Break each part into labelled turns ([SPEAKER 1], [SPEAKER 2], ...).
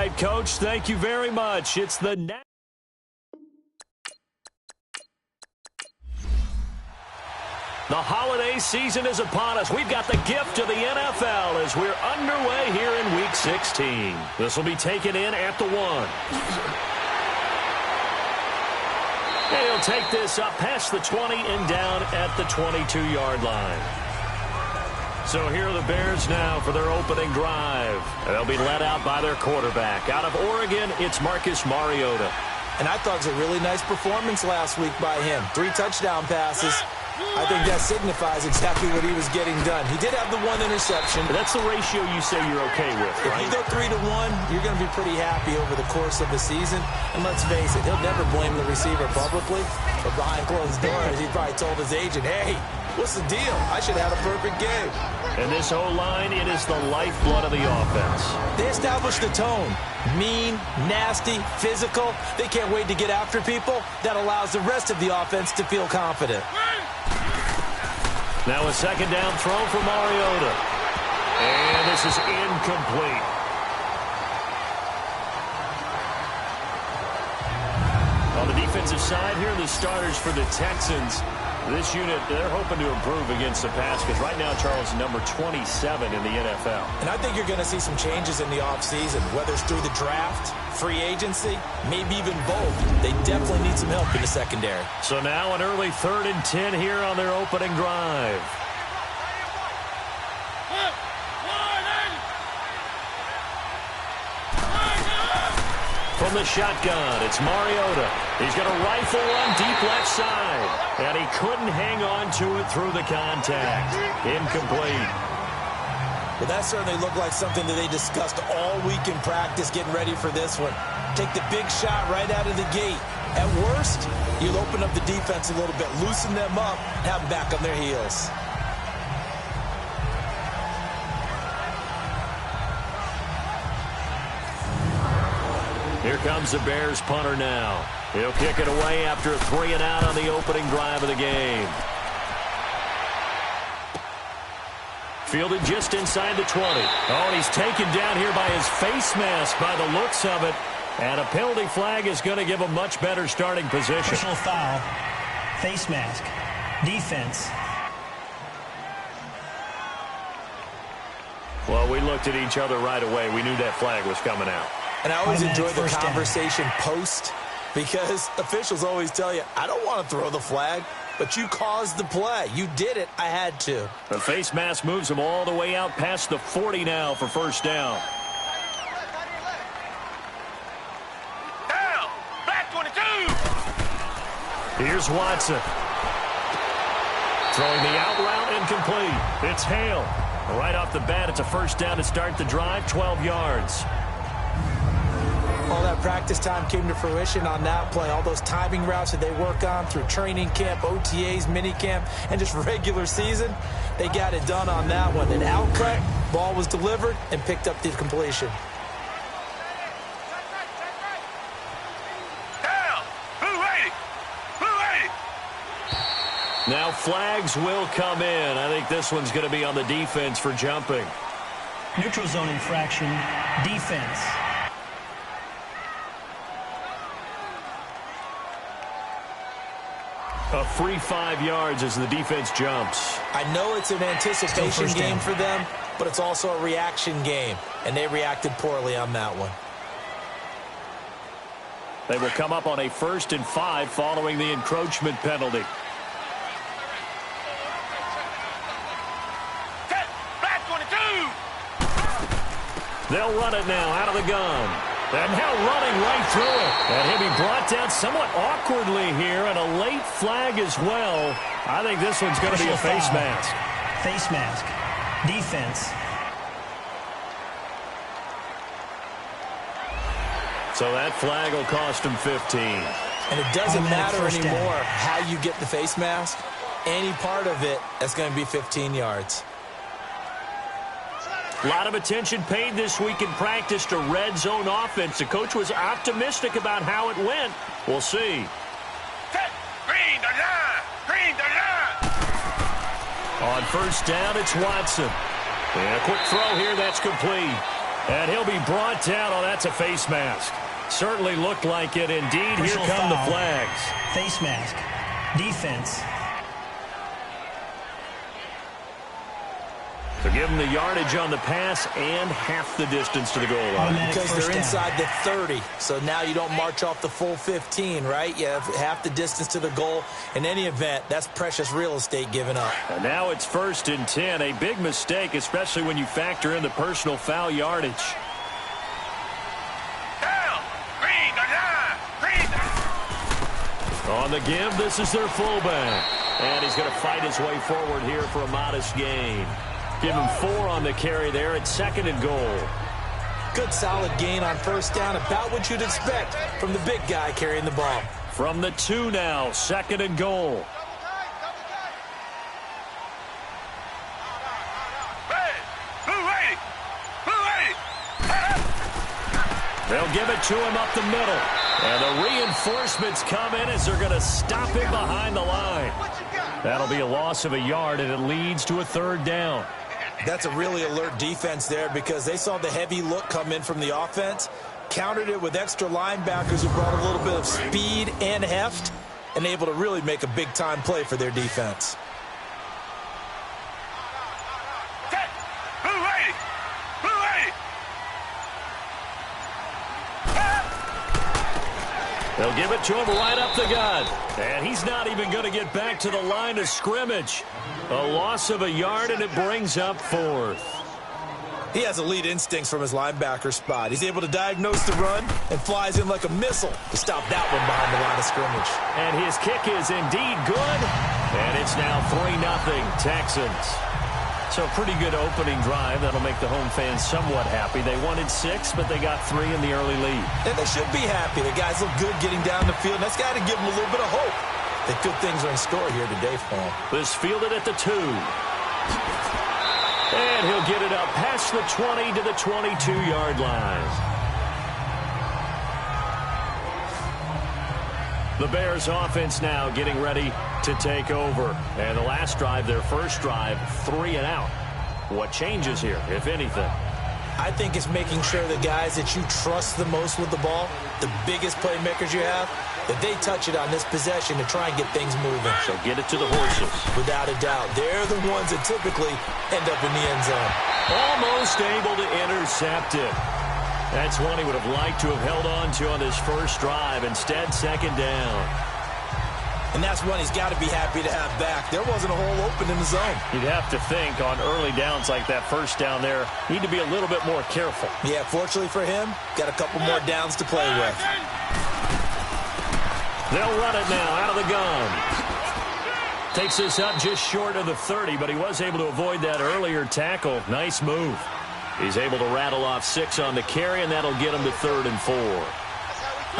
[SPEAKER 1] right, Coach. Thank you very much. It's the holiday season is upon us. We've got the gift of the NFL as we're underway here in Week 16. This will be taken in at the 1. And he'll take this up past the 20 and down at the 22-yard line. So here are the Bears now for their opening drive. They'll be led out by their quarterback. Out of Oregon, it's Marcus Mariota.
[SPEAKER 2] And I thought it was a really nice performance last week by him. 3 touchdown passes. I think that signifies exactly what he was getting done. He did have the 1 interception.
[SPEAKER 1] That's the ratio you say you're okay with, right?
[SPEAKER 2] If you go 3-1, you're going to be pretty happy over the course of the season. And let's face it, he'll never blame the receiver publicly. But behind closed doors, he probably told his agent, hey, what's the deal? I should have had a perfect game.
[SPEAKER 1] And this O-line, it is the lifeblood of the offense. They
[SPEAKER 2] established the tone. Mean, nasty, physical. They can't wait to get after people. That allows the rest of the offense to feel confident.
[SPEAKER 1] Now a second down throw for Mariota. And this is incomplete. On the defensive side here, the starters for the Texans. This unit, they're hoping to improve against the pass because right now, Charles, number 27 in the NFL.
[SPEAKER 2] And I think you're going to see some changes in the offseason, whether it's through the draft, free agency, maybe even both. They definitely need some help in the secondary.
[SPEAKER 1] So now an early 3rd and 10 here on their opening drive. From the shotgun, it's Mariota. He's going to rifle one deep left side. And he couldn't hang on to it through the contact. Incomplete.
[SPEAKER 2] Well, that certainly looked like something that they discussed all week in practice getting ready for this one. Take the big shot right out of the gate. At worst, you'll open up the defense a little bit, loosen them up, have them back on their heels.
[SPEAKER 1] Here comes the Bears punter now. He'll kick it away after a 3 and out on the opening drive of the game. Fielded just inside the 20. Oh, and he's taken down here by his face mask by the looks of it. And a penalty flag is going to give a much better starting position.
[SPEAKER 3] Personal foul, face mask, defense.
[SPEAKER 1] Well, we looked at each other right away. We knew that flag was coming out.
[SPEAKER 2] And I always enjoy the conversation post because officials always tell you, I don't want to throw the flag, but you caused the play. You did it. I had to.
[SPEAKER 1] The face mask moves him all the way out past the 40 now for first down.
[SPEAKER 4] Down, back 22.
[SPEAKER 1] Here's Watson. Throwing the out route incomplete. It's Hale. Right off the bat, it's a first down to start the drive, 12 yards.
[SPEAKER 2] All that practice time came to fruition on that play. All those timing routes that they work on through training camp, OTAs, minicamp, and just regular season, they got it done on that one. An outcut, ball was delivered, and picked up the completion.
[SPEAKER 4] Down! Who ready?
[SPEAKER 1] Now flags will come in. I think this one's going to be on the defense for jumping.
[SPEAKER 3] Neutral zone infraction, defense.
[SPEAKER 1] A free 5 yards as the defense jumps.
[SPEAKER 2] I know it's an anticipation game for them, but it's also a reaction game, and they reacted poorly on that one.
[SPEAKER 1] They will come up on a 1st and 5 following the encroachment penalty.
[SPEAKER 4] Back 22.
[SPEAKER 1] They'll run it now out of the gun. And now running right through it. And he'll be brought down somewhat awkwardly here, and a late flag as well. I think this one's going to be a face mask.
[SPEAKER 3] Face mask. Defense.
[SPEAKER 1] So that flag will cost him 15.
[SPEAKER 2] And it doesn't matter anymore how you get the face mask. Any part of it, that's going to be 15 yards.
[SPEAKER 1] A lot of attention paid this week in practice to red zone offense. The coach was optimistic about how it went. We'll see.
[SPEAKER 4] Green the line! Green the line!
[SPEAKER 1] On first down, it's Watson. And a quick throw here, that's complete. And he'll be brought down. Oh, that's a face mask. Certainly looked like it indeed.
[SPEAKER 3] Personal
[SPEAKER 1] Here come
[SPEAKER 3] foul.
[SPEAKER 1] the flags.
[SPEAKER 3] Face mask. Defense.
[SPEAKER 1] So give them the yardage on the pass and half the distance to the goal line.
[SPEAKER 3] Automatic
[SPEAKER 2] Because
[SPEAKER 3] first
[SPEAKER 2] they're
[SPEAKER 3] down.
[SPEAKER 2] inside the 30, so now you don't march off the full 15, right? You have half the distance to the goal. In any event, that's precious real estate given up.
[SPEAKER 1] And now it's 1st and 10. A big mistake, especially when you factor in the personal foul yardage.
[SPEAKER 4] Down. Green the line. Green the
[SPEAKER 1] On the give, this is their fullback. And he's going to fight his way forward here for a modest gain. Give him 4 on the carry there at 2nd and goal.
[SPEAKER 2] Good solid gain on first down, about what you'd expect from the big guy carrying the ball.
[SPEAKER 1] From the 2 now, 2nd and goal.
[SPEAKER 4] Red. Blue 80. Blue 80.
[SPEAKER 1] They'll give it to him up the middle. And the reinforcements come in as they're going to stop him behind the line. That'll be a loss of a yard, and it leads to a 3rd down.
[SPEAKER 2] That's a really alert defense there because they saw the heavy look come in from the offense, countered it with extra linebackers who brought a little bit of speed and heft, and able to really make a big-time play for their defense.
[SPEAKER 4] Set. Blue 80. Blue 80.
[SPEAKER 1] They'll give it to him right up the gut. And he's not even going to get back to the line of scrimmage. A loss of a yard, and it brings up 4th.
[SPEAKER 2] He has elite instincts from his linebacker spot. He's able to diagnose the run and flies in like a missile to stop that one behind the line of scrimmage.
[SPEAKER 1] And his kick is indeed good. And it's now 3-0 Texans. So a pretty good opening drive. That'll make the home fans somewhat happy. They wanted 6, but they got 3 in the early lead.
[SPEAKER 2] And they should be happy. The guys look good getting down the field. That's got to give them a little bit of hope that good things are in store here today for them.
[SPEAKER 1] This fielded at the 2. And he'll get it up past the 20 to the 22-yard line. The Bears offense now getting ready to take over. And the last drive, their first drive, 3 and out. What changes here, if anything?
[SPEAKER 2] I think it's making sure the guys that you trust the most with the ball, the biggest playmakers you have, that they touch it on this possession to try and get things moving.
[SPEAKER 1] So get it to the horses.
[SPEAKER 2] Without a doubt. They're the ones that typically end up in the end zone.
[SPEAKER 1] Almost able to intercept it. That's one he would have liked to have held on to on this first drive. Instead, 2nd down.
[SPEAKER 2] And that's one he's got to be happy to have back. There wasn't a hole open in the zone.
[SPEAKER 1] You'd have to think on early downs like that first down there, need to be a little bit more careful.
[SPEAKER 2] Yeah, fortunately for him, got a couple more downs to play with.
[SPEAKER 1] They'll run it now out of the gun. Takes this up just short of the 30, but he was able to avoid that earlier tackle. Nice move. He's able to rattle off 6 on the carry, and that'll get him to 3rd and 4.
[SPEAKER 2] All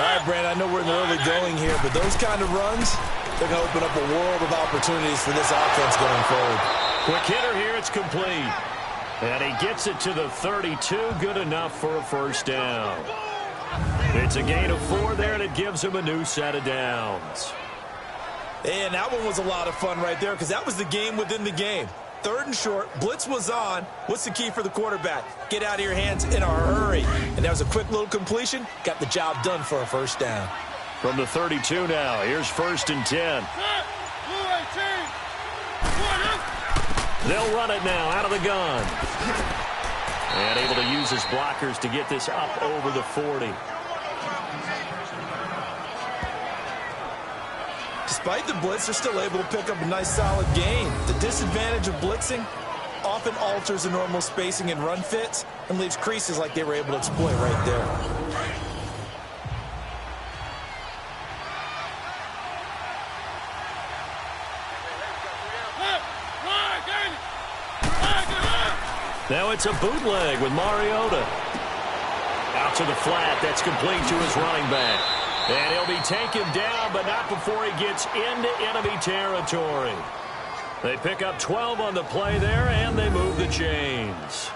[SPEAKER 2] right, Brandon, I know we're in the early going here, but those kind of runs, they're going to open up a world of opportunities for this offense going forward.
[SPEAKER 1] Quick hitter here, it's complete. And he gets it to the 32, good enough for a first down. It's a gain of 4 there, and it gives him a new set of downs.
[SPEAKER 2] And that one was a lot of fun right there because that was the game within the game. 3rd and short, blitz was on. What's the key for the quarterback? Get out of your hands in a hurry. And that was a quick little completion. Got the job done for a first down.
[SPEAKER 1] From the 32 now, here's 1st and 10. They'll run it now out of the gun. And able to use his blockers to get this up over the 40.
[SPEAKER 2] Despite the blitz, they're still able to pick up a nice solid gain. The disadvantage of blitzing often alters the normal spacing and run fits and leaves creases like they were able to exploit right there.
[SPEAKER 1] Now it's a bootleg with Mariota. Out to the flat. That's complete to his running back. And he'll be taken down, but not before he gets into enemy territory. They pick up 12 on the play there, and they move the chains.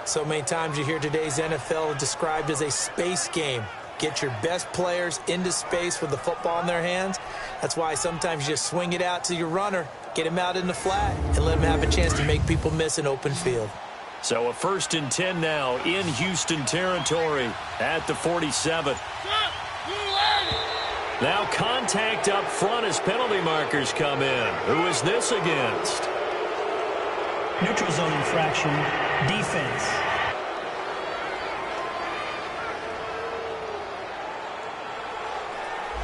[SPEAKER 2] So many times you hear today's NFL described as a space game. Get your best players into space with the football in their hands. That's why sometimes you just swing it out to your runner, get him out in the flat, and let him have a chance to make people miss an open field.
[SPEAKER 1] So a 1st and 10 now in Houston territory at the 47. Now contact up front as penalty markers come in. Who is this against?
[SPEAKER 3] Neutral zone infraction, defense.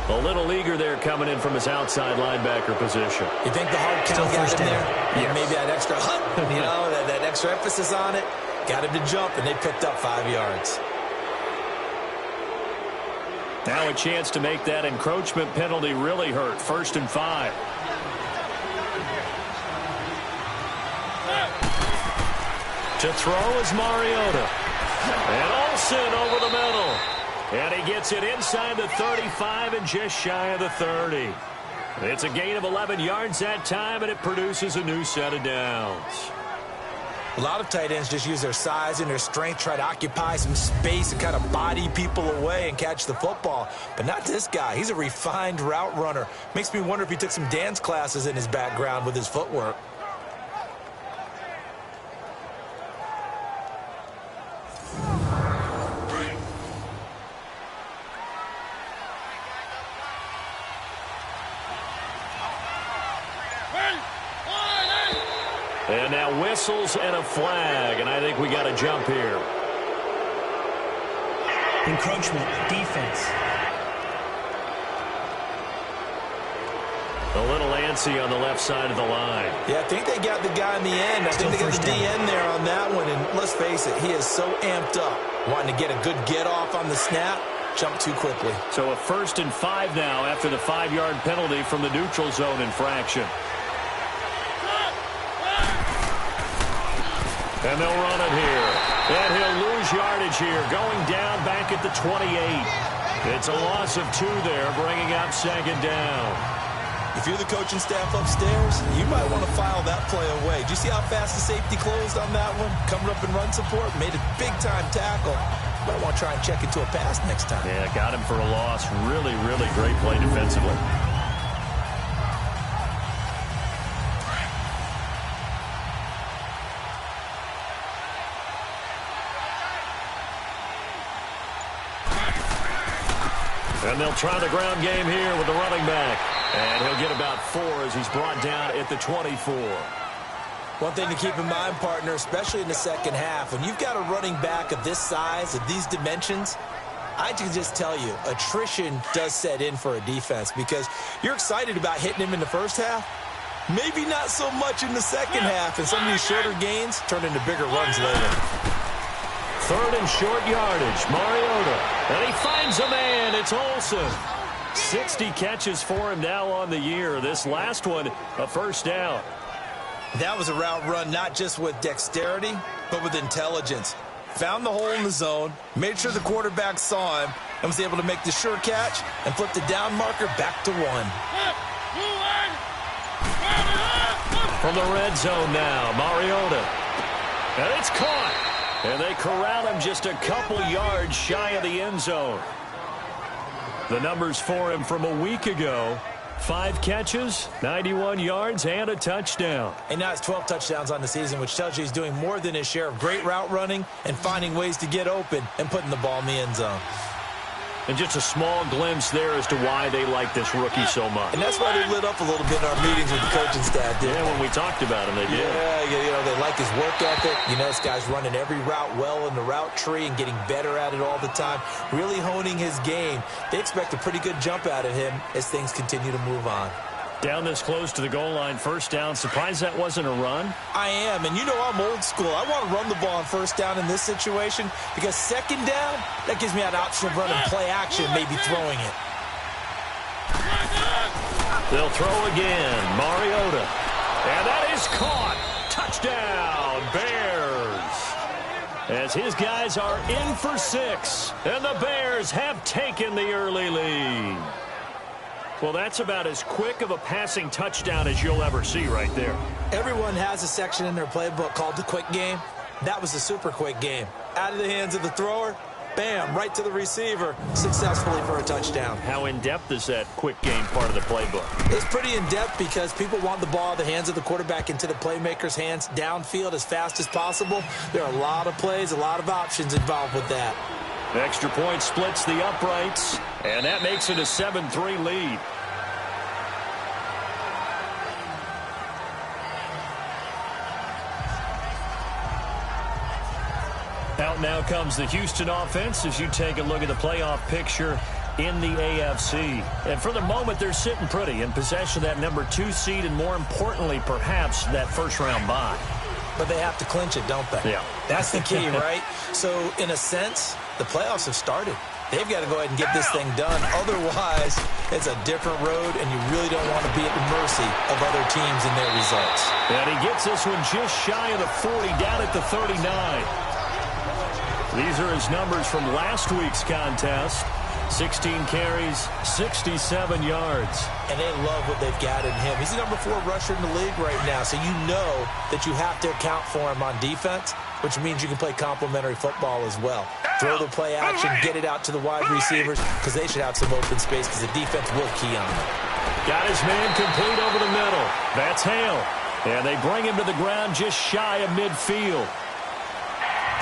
[SPEAKER 1] A little eager there coming in from his outside linebacker position.
[SPEAKER 2] You think the hard count got him there?
[SPEAKER 1] Yes.
[SPEAKER 2] Maybe that extra that extra emphasis on it. Got him to jump, and they picked up 5 yards.
[SPEAKER 1] Now a chance to make that encroachment penalty really hurt. 1st and 5. To throw is Mariota. And Olsen over the middle. And he gets it inside the 35 and just shy of the 30. It's a gain of 11 yards that time, and it produces a new set of downs.
[SPEAKER 2] A lot of tight ends just use their size and their strength, try to occupy some space and kind of body people away and catch the football. But not this guy. He's a refined route runner. Makes me wonder if he took some dance classes in his background with his footwork.
[SPEAKER 1] And now whistles and a flag, and I think we got a jump here.
[SPEAKER 3] Encroachment, defense.
[SPEAKER 1] A little antsy on the left side of the line.
[SPEAKER 2] Yeah, I think they got the guy in the end. I think they got the DN there on that one. And let's face it, he is so amped up, wanting to get a good get off on the snap, jump too quickly.
[SPEAKER 1] So a 1st and 5 now after the 5-yard penalty from the neutral zone infraction. And they'll run it here. And he'll lose yardage here, going down back at the 28. It's a loss of 2 there, bringing up 2nd down.
[SPEAKER 2] If you're the coaching staff upstairs, you might want to file that play away. Do you see how fast the safety closed on that one? Coming up in run support, made a big-time tackle. Might want to try and check into a pass next time.
[SPEAKER 1] Yeah, got him for a loss. Really, really great play defensively. And they'll try the ground game here with the running back. And he'll get about 4 as he's brought down at the 24.
[SPEAKER 2] One thing to keep in mind, partner, especially in the second half, when you've got a running back of this size, of these dimensions, I can just tell you, attrition does set in for a defense because you're excited about hitting him in the first half. Maybe not so much in the second half, and some of these shorter gains turn into bigger runs later.
[SPEAKER 1] 3rd and short yardage, Mariota. And he finds a man. It's Olsen. 60 catches for him now on the year. This last one, a 1st down.
[SPEAKER 2] That was a route run not just with dexterity, but with intelligence. Found the hole in the zone, made sure the quarterback saw him, and was able to make the sure catch and flip the down marker back to 1.
[SPEAKER 1] From the red zone now, Mariota. And it's caught. And they corral him just a couple yards shy of the end zone. The numbers for him from a week ago: 5 catches, 91 yards, and a touchdown.
[SPEAKER 2] And now it's 12 touchdowns on the season, which tells you he's doing more than his share of great route running and finding ways to get open and putting the ball in the end zone.
[SPEAKER 1] And just a small glimpse there as to why they like this rookie so much.
[SPEAKER 2] And that's why they lit up a little bit in our meetings with the coaching staff.
[SPEAKER 1] Yeah, when we talked about him, they did.
[SPEAKER 2] Yeah, they like his work ethic. You know, this guy's running every route well in the route tree and getting better at it all the time, really honing his game. They expect a pretty good jump out of him as things continue to move on.
[SPEAKER 1] Down this close to the goal line, 1st down. Surprised that wasn't a run?
[SPEAKER 2] I am, and you know I'm old school. I want to run the ball on 1st down in this situation because 2nd down, that gives me an option of running play action, maybe throwing it.
[SPEAKER 1] They'll throw again. Mariota. And that is caught. Touchdown, Bears. As his guys are in for 6, and the Bears have taken the early lead. Well, that's about as quick of a passing touchdown as you'll ever see right there.
[SPEAKER 2] Everyone has a section in their playbook called the quick game. That was a super quick game. Out of the hands of the thrower, bam, right to the receiver, successfully for a touchdown.
[SPEAKER 1] How in-depth is that quick game part of the playbook?
[SPEAKER 2] It's pretty in-depth because people want the ball, the hands of the quarterback into the playmaker's hands, downfield as fast as possible. There are a lot of plays, a lot of options involved with that.
[SPEAKER 1] The extra point splits the uprights, and that makes it a 7-3 lead. Out now comes the Houston offense as you take a look at the playoff picture in the AFC. And for the moment, they're sitting pretty in possession of that number 2 seed and, more importantly, perhaps that first-round bye.
[SPEAKER 2] But they have to clinch it, don't they?
[SPEAKER 1] Yeah.
[SPEAKER 2] That's the key, right? So, in a sense, the playoffs have started. They've got to go ahead and get this thing done. Otherwise, it's a different road, and you really don't want to be at the mercy of other teams and their results.
[SPEAKER 1] And he gets this one just shy of the 40, down at the 39. These are his numbers from last week's contest. 16 carries, 67 yards.
[SPEAKER 2] And they love what they've got in him. He's the number 4 rusher in the league right now, so you know that you have to account for him on defense, which means you can play complementary football as well. Throw the play action, get it out to the wide receivers, because they should have some open space because the defense will key on them.
[SPEAKER 1] Got his man complete over the middle. That's Hale. And they bring him to the ground just shy of midfield.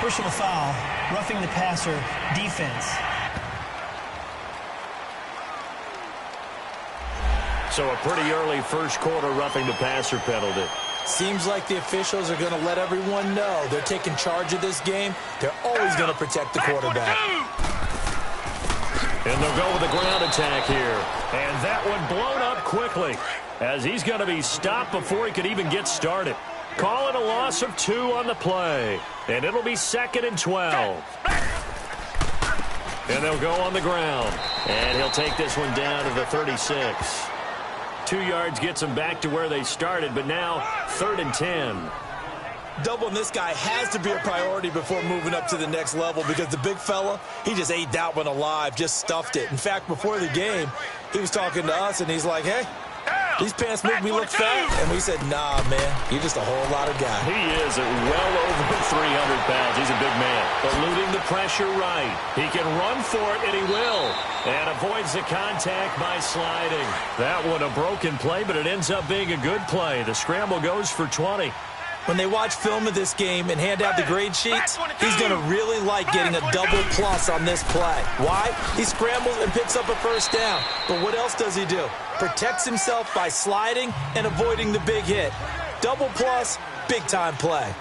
[SPEAKER 3] Personal foul, roughing the passer, defense.
[SPEAKER 1] So a pretty early first quarter roughing the passer penalty.
[SPEAKER 2] Seems like the officials are going to let everyone know they're taking charge of this game. They're always going to protect the quarterback.
[SPEAKER 1] And they'll go with the ground attack here. And that one blown up quickly as he's going to be stopped before he could even get started. Call it a loss of 2 on the play. And it'll be 2nd and 12. And they'll go on the ground. And he'll take this one down to the 36. 2 yards gets them back to where they started, but now 3rd and 10.
[SPEAKER 2] Doubling this guy has to be a priority before moving up to the next level because the big fella, he just ate that one alive, just stuffed it. In fact, before the game, he was talking to us, and he's like, hey, these pants make me look fat. And we said, nah, man, you're just a whole lot of guy.
[SPEAKER 1] He is at well over 300 pounds. He's a big man. Eluding the pressure right. He can run for it, and he will. And avoids the contact by sliding. That one a broken play, but it ends up being a good play. The scramble goes for 20.
[SPEAKER 2] When they watch film of this game and hand out the grade sheets, he's going to really like getting a double plus on this play. Why? He scrambles and picks up a first down. But what else does he do? Protects himself by sliding and avoiding the big hit. Double plus, big-time play.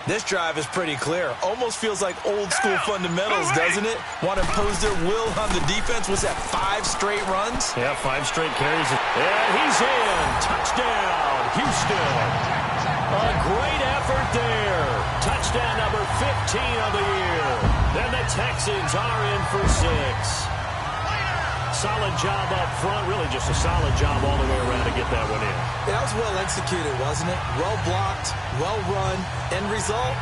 [SPEAKER 2] This drive is pretty clear. Almost feels like old-school fundamentals, doesn't it? Want to impose their will on the defense? Was that 5 straight runs?
[SPEAKER 1] Yeah, 5 straight carries. And he's in. Touchdown, Houston. A great effort there. Touchdown number 15 of the year. Then the Texans are in for 6. Solid job up front. Really just a solid job all the way around to get that one in.
[SPEAKER 2] That was well executed, wasn't it? Well blocked, well run. End result,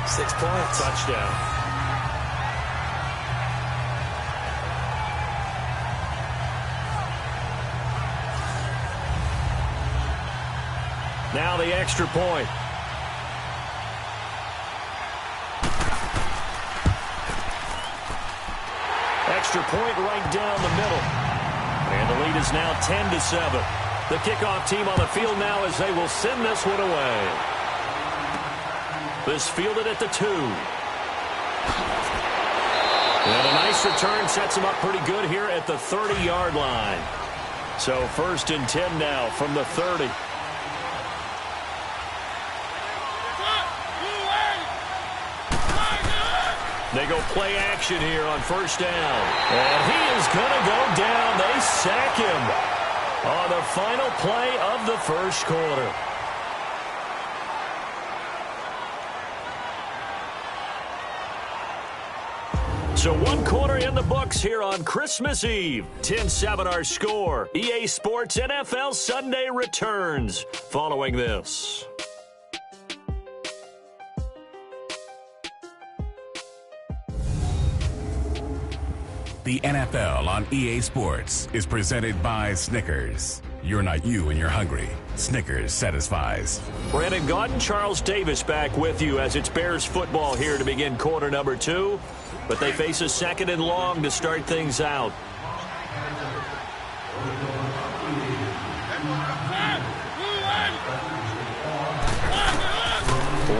[SPEAKER 2] 6 points.
[SPEAKER 1] Touchdown. Now the extra point. Extra point right down the middle. And the lead is now 10-7. The kickoff team on the field now as they will send this one away. This fielded at the 2. And a nice return sets them up pretty good here at the 30-yard line. So 1st and 10 now from the 30. They go play action here on 1st down. And he is going to go down. They sack him on the final play of the first quarter. So 1 quarter in the books here on Christmas Eve. 10-7 our score. EA Sports NFL Sunday returns following this.
[SPEAKER 5] The NFL on EA Sports is presented by Snickers. You're not you when you're hungry. Snickers satisfies.
[SPEAKER 1] Brandon Gaudin, Charles Davis back with you as it's Bears football here to begin quarter number 2. But they face a 2nd and long to start things out.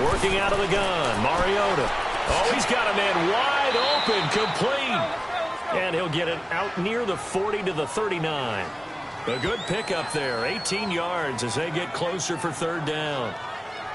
[SPEAKER 1] Working out of the gun, Mariota. Oh, he's got a man wide open, complete. And he'll get it out near the 40 to the 39. A good pickup there, 18 yards as they get closer for 3rd down.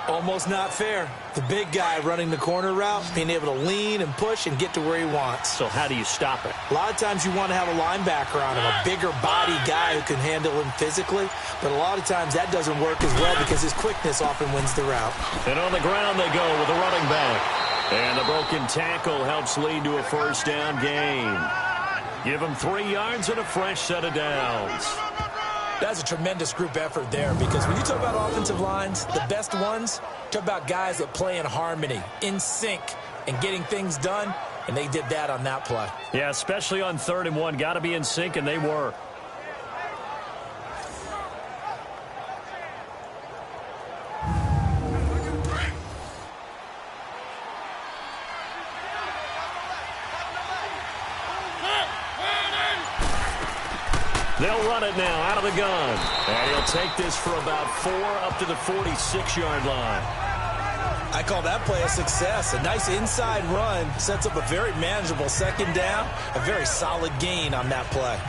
[SPEAKER 2] Almost not fair. The big guy running the corner route, being able to lean and push and get to where he wants.
[SPEAKER 1] So how do you stop it?
[SPEAKER 2] A lot of times you want to have a linebacker on him, a bigger body guy who can handle him physically. But a lot of times that doesn't work as well because his quickness often wins the route.
[SPEAKER 1] And on the ground they go with a running back. And the broken tackle helps lead to a 1st down gain. Give him 3 yards and a fresh set of downs.
[SPEAKER 2] That's a tremendous group effort there because when you talk about offensive lines, the best ones, talk about guys that play in harmony, in sync, and getting things done, and they did that on that play.
[SPEAKER 1] Yeah, especially on 3rd and 1. Got to be in sync, and they were. They'll run it now out of the gun. And he'll take this for about 4 up to the 46-yard line.
[SPEAKER 2] I call that play a success. A nice inside run sets up a very manageable 2nd down. A very solid gain on that play.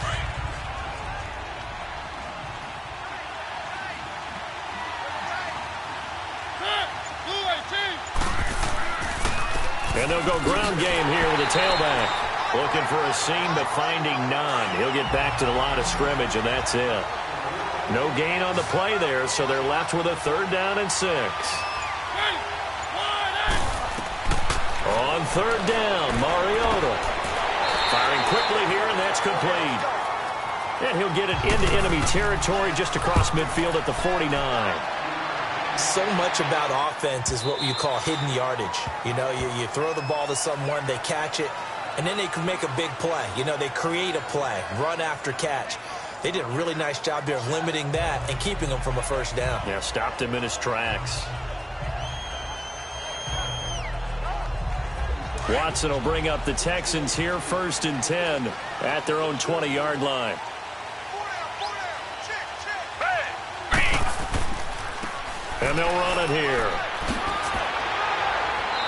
[SPEAKER 1] And they'll go ground game here with a tailback. Looking for a seam, but finding none. He'll get back to the line of scrimmage, and that's it. No gain on the play there, so they're left with a 3rd down and 6. On 3rd down, Mariota. Firing quickly here, and that's complete. And he'll get it into enemy territory just across midfield at the 49.
[SPEAKER 2] So much about offense is what you call hidden yardage. You know, you throw the ball to someone, they catch it, and then they can make a big play. You know, they create a play, run after catch. They did a really nice job there of limiting that and keeping him from a 1st down.
[SPEAKER 1] Yeah, stopped him in his tracks. Watson will bring up the Texans here, 1st and 10 at their own 20-yard line. And they'll run it here.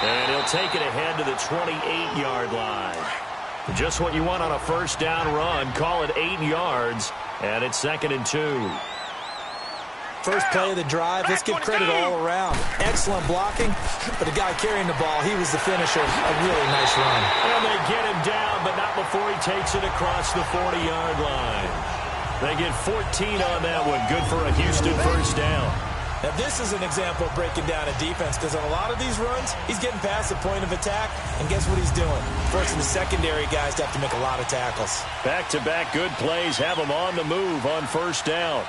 [SPEAKER 1] And he'll take it ahead to the 28-yard line. Just what you want on a 1st down run. Call it 8 yards, and it's 2nd and 2.
[SPEAKER 2] First play of the drive, let's give credit all around. Excellent blocking, but the guy carrying the ball, he was the finisher. A really nice run.
[SPEAKER 1] And they get him down, but not before he takes it across the 40-yard line. They get 14 on that one. Good for a Houston 1st down.
[SPEAKER 2] Now, this is an example of breaking down a defense because on a lot of these runs, he's getting past the point of attack, and guess what he's doing? Forcing the secondary guys to have to make a lot of tackles.
[SPEAKER 1] Back-to-back good plays have them on the move on 1st down.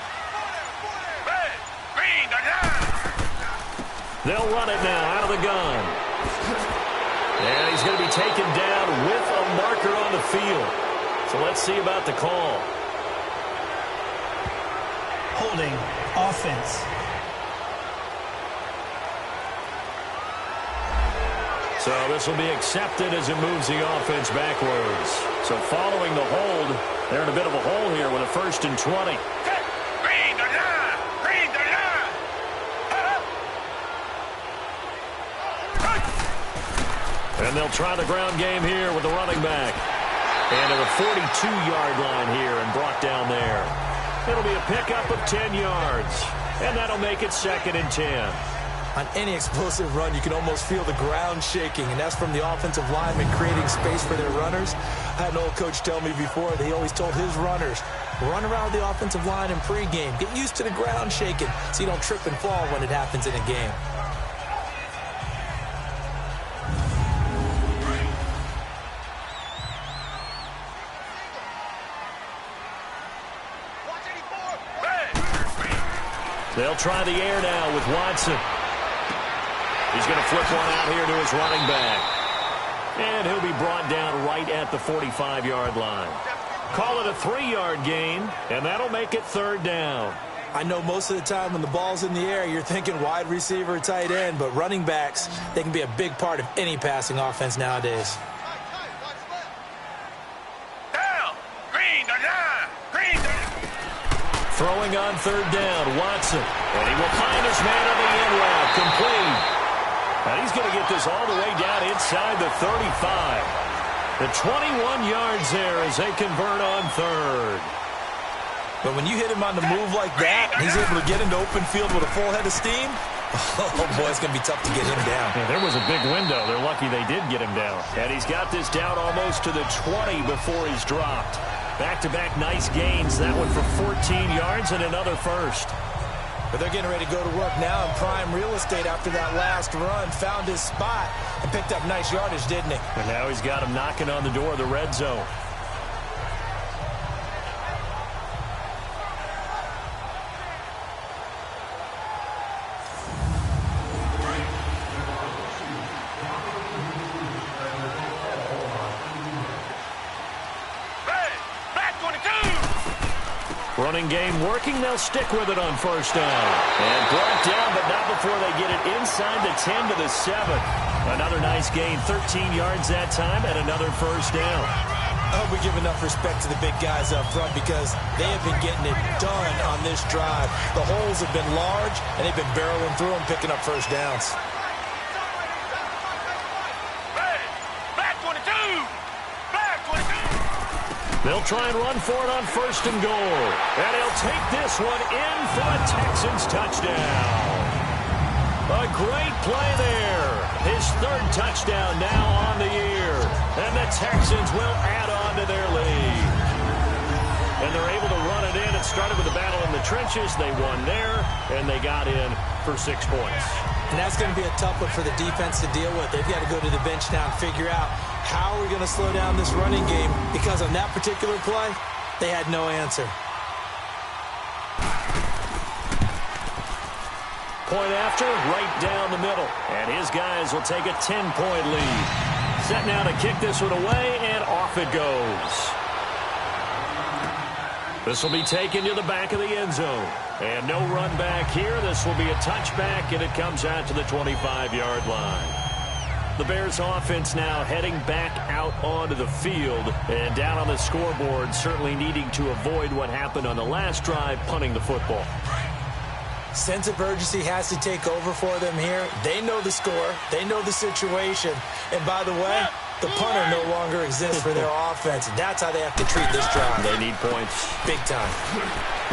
[SPEAKER 1] They'll run it now out of the gun. And he's going to be taken down with a marker on the field. So let's see about the call.
[SPEAKER 3] Holding offense.
[SPEAKER 1] So this will be accepted as it moves the offense backwards. So following the hold, they're in a bit of a hole here with a 1st and 20. And they'll try the ground game here with the running back. And to the 42-yard line here and brought down there. It'll be a pickup of 10 yards. And that'll make it 2nd and 10.
[SPEAKER 2] On any explosive run, you can almost feel the ground shaking, and that's from the offensive linemen creating space for their runners. I had an old coach tell me before, he always told his runners, run around the offensive line in pregame. Get used to the ground shaking so you don't trip and fall when it happens in a game.
[SPEAKER 1] They'll try the air now with Watson. He's going to flip one out here to his running back. And he'll be brought down right at the 45-yard line. Call it a 3-yard gain, and that'll make it 3rd down.
[SPEAKER 2] I know most of the time when the ball's in the air, you're thinking wide receiver, tight end, but running backs, they can be a big part of any passing offense nowadays.
[SPEAKER 4] Down. Green the line. Green the
[SPEAKER 1] Throwing on 3rd down, Watson. And he will find his man on the end route, complete. And he's going to get this all the way down inside the 35. The 21 yards there as they convert on 3rd.
[SPEAKER 2] But when you hit him on the move like that, he's able to get into open field with a full head of steam. Oh, boy, it's going to be tough to get him down.
[SPEAKER 1] Yeah, there was a big window. They're lucky they did get him down. And he's got this down almost to the 20 before he's dropped. Back-to-back nice gains. That one for 14 yards and another first.
[SPEAKER 2] But they're getting ready to go to work now in prime real estate after that last run. Found his spot and picked up nice yardage, didn't he?
[SPEAKER 1] And now he's got him knocking on the door of the red zone. Running game working. They'll stick with it on 1st down. And brought down, but not before they get it inside the 10 to the 7. Another nice gain, 13 yards that time, and another 1st down.
[SPEAKER 2] I hope we give enough respect to the big guys up front because they have been getting it done on this drive. The holes have been large, and they've been barreling through them, picking up 1st downs.
[SPEAKER 4] Black 22. Black 22.
[SPEAKER 1] They'll try and run for it on 1st and goal. And he'll take this one in for a Texans touchdown. A great play there. His 3rd touchdown now on the year. And the Texans will add on to their lead. And they're able to run it in. It started with a battle in the trenches. They won there, and they got in for 6 points.
[SPEAKER 2] And that's going to be a tough one for the defense to deal with. They've got to go to the bench now and figure out how are we going to slow down this running game, because on that particular play, they had no answer.
[SPEAKER 1] Point after, right down the middle. And his guys will take a 10-point lead. Set now to kick this one away, and off it goes. This will be taken to the back of the end zone. And no run back here. This will be a touchback, and it comes out to the 25-yard line. The Bears offense now heading back out onto the field. And down on the scoreboard, certainly needing to avoid what happened on the last drive, punting the football.
[SPEAKER 2] Sense of urgency has to take over for them here. They know the score. They know the situation. And by the way, the punter no longer exists for their offense. That's how they have to treat this drive.
[SPEAKER 1] They need points.
[SPEAKER 2] Big time.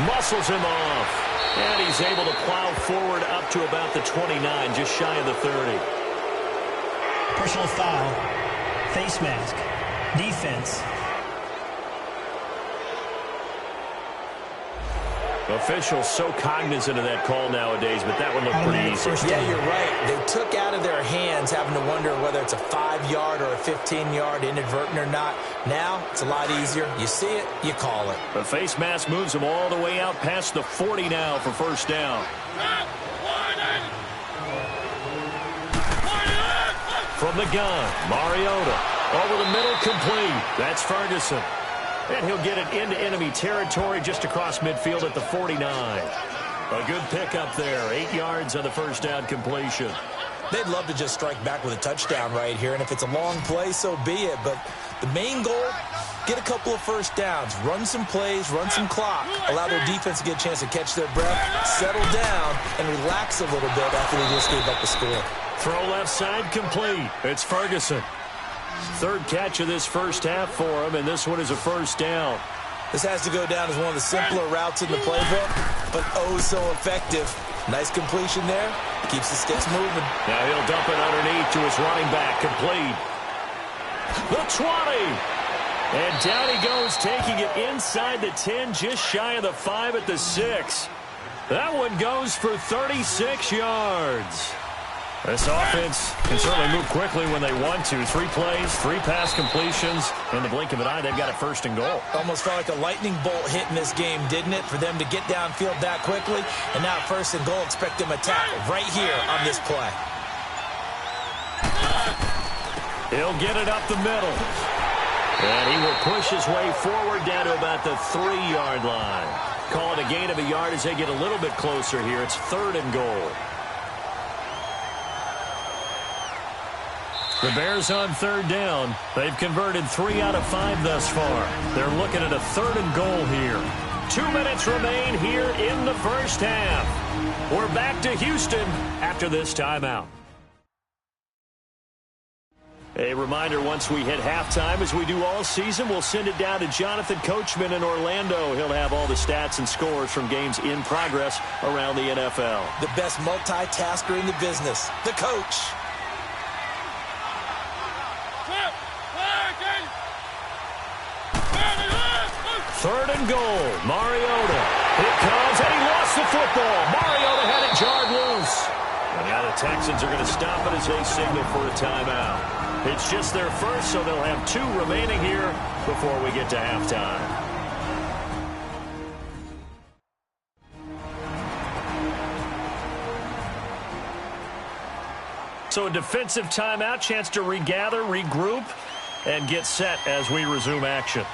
[SPEAKER 1] Muscles him off. And he's able to plow forward up to about the 29, just shy of the 30.
[SPEAKER 3] Personal foul. Face mask. Defense.
[SPEAKER 1] Officials so cognizant of that call nowadays, but that one looked pretty easy.
[SPEAKER 2] Yeah, you're right. They took out of their hands having to wonder whether it's a 5-yard or a 15-yard inadvertent or not. Now, it's a lot easier. You see it, you call it.
[SPEAKER 1] The face mask moves them all the way out past the 40 now for 1st down. From the gun, Mariota. Over the middle, complete. That's Ferguson. And he'll get it into enemy territory just across midfield at the 49. A good pickup there. 8 yards on the 1st down completion.
[SPEAKER 2] They'd love to just strike back with a touchdown right here. And if it's a long play, so be it. But the main goal, get a couple of 1st downs. Run some plays, run some clock. Allow their defense to get a chance to catch their breath, settle down, and relax a little bit after they just gave up the score.
[SPEAKER 1] Throw left side complete. It's Ferguson. 3rd catch of this 1st half for him, and this one is a 1st down.
[SPEAKER 2] This has to go down as one of the simpler routes in the playbook, but oh so effective. Nice completion there. Keeps the sticks moving.
[SPEAKER 1] Now he'll dump it underneath to his running back. Complete. The 20. And down he goes, taking it inside the 10, just shy of the 5 at the 6. That one goes for 36 yards. This offense can certainly move quickly when they want to. 3 plays, 3 pass completions. In the blink of an eye, they've got it 1st and goal.
[SPEAKER 2] Almost felt like a lightning bolt hit in this game, didn't it? For them to get downfield that quickly. And now 1st and goal, expect them to tackle right here on this play.
[SPEAKER 1] He'll get it up the middle. And he will push his way forward down to about the 3-yard line. Call it a gain of a yard as they get a little bit closer here. It's 3rd and goal. The Bears on 3rd down. They've converted 3 out of 5 thus far. They're looking at a 3rd and goal here. 2 minutes remain here in the first half. We're back to Houston after this timeout. A reminder, once we hit halftime, as we do all season, we'll send it down to Jonathan Coachman in Orlando. He'll have all the stats and scores from games in progress around the NFL.
[SPEAKER 2] The best multitasker in the business, the coach.
[SPEAKER 1] Third and goal, Mariota. It comes, and he lost the football. Mariota had it jarred loose. And now the Texans are going to stop it as they signal for a timeout. It's just their first, so they'll have 2 remaining here before we get to halftime. So a defensive timeout, chance to regather, regroup, and get set as we resume action.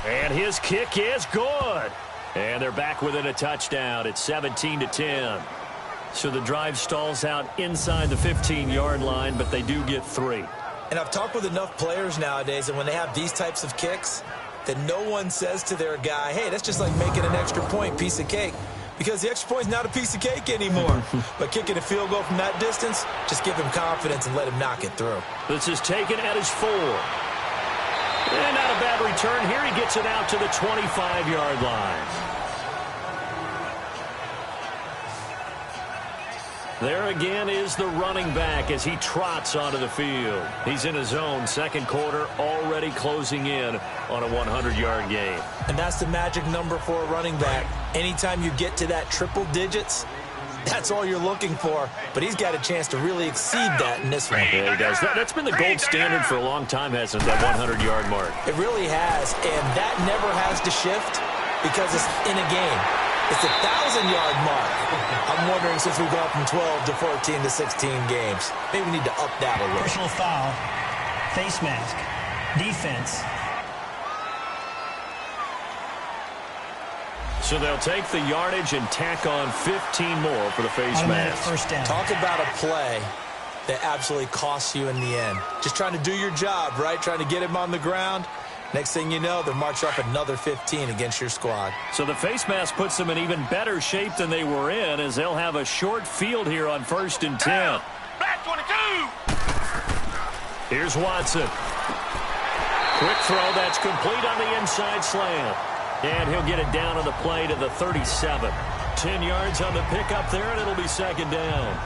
[SPEAKER 1] And his kick is good. And they're back within a touchdown. It's 17-10. So the drive stalls out inside the 15-yard line, but they do get 3.
[SPEAKER 2] And I've talked with enough players nowadays, and when they have these types of kicks, that no one says to their guy, hey, that's just like making an extra point, piece of cake. Because the extra point is not a piece of cake anymore. But kicking a field goal from that distance, just give him confidence and let him knock it through.
[SPEAKER 1] This is taken at his 4. And not a bad return here. He gets it out to the 25-yard line. There again is the running back as he trots onto the field. He's in his own second quarter, already closing in on a 100-yard gain.
[SPEAKER 2] And that's the magic number for a running back. Anytime you get to that triple digits, that's all you're looking for. But he's got a chance to really exceed that in this one.
[SPEAKER 1] Yeah, he does. That's been the gold standard for a long time, hasn't it, that 100-yard mark?
[SPEAKER 2] It really has, and that never has to shift because it's in a game. It's a 1,000-yard mark. I'm wondering, since we've gone from 12 to 14 to 16 games, maybe we need to up that a little.
[SPEAKER 3] Personal foul, face mask, defense.
[SPEAKER 1] So they'll take the yardage and tack on 15 more for the face mask.
[SPEAKER 3] First down.
[SPEAKER 2] Talk about a play that absolutely costs you in the end. Just trying to do your job, right? Trying to get him on the ground. Next thing you know, they'll march off another 15 against your squad. So
[SPEAKER 1] the face mask puts them in even better shape than they were in, as they'll have a short field here on 1st and 10.
[SPEAKER 4] Back 22.
[SPEAKER 1] Here's Watson. Quick throw that's complete on the inside slant. And he'll get it down on the play to the 37. 10 yards on the pickup there, and it'll be 2nd down.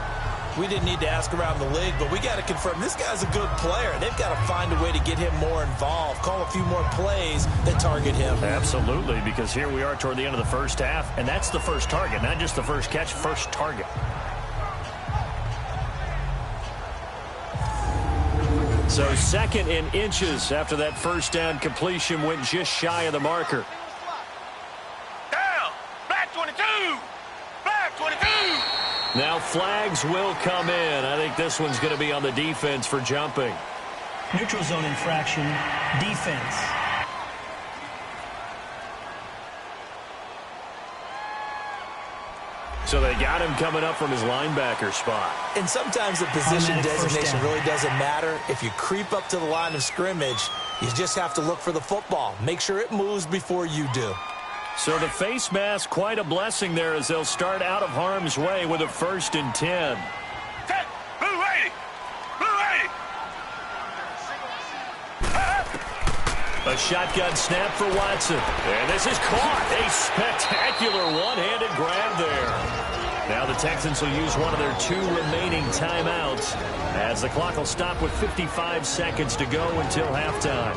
[SPEAKER 2] We didn't need to ask around the league, but we got to confirm this guy's a good player. They've got to find a way to get him more involved, call a few more plays that target him.
[SPEAKER 1] Absolutely, because here we are toward the end of the first half, and that's the first target, not just the first catch, first target. So 2nd and inches after that first down completion went just shy of the marker.
[SPEAKER 4] Down. Back 22. Back 22.
[SPEAKER 1] Now flags will come in. I think this one's going to be on the defense for jumping.
[SPEAKER 3] Neutral zone infraction, defense.
[SPEAKER 1] So they got him coming up from his linebacker spot.
[SPEAKER 2] And sometimes the position designation really doesn't matter. If you creep up to the line of scrimmage, you just have to look for the football. Make sure it moves before you do.
[SPEAKER 1] So the face mask, quite a blessing there as they'll start out of harm's way with a 1st and 10.
[SPEAKER 4] Set. Blue 80. Blue 80.
[SPEAKER 1] A shotgun snap for Watson. And this is caught. A spectacular one-handed grab there. Now the Texans will use one of their 2 remaining timeouts as the clock will stop with 55 seconds to go until halftime.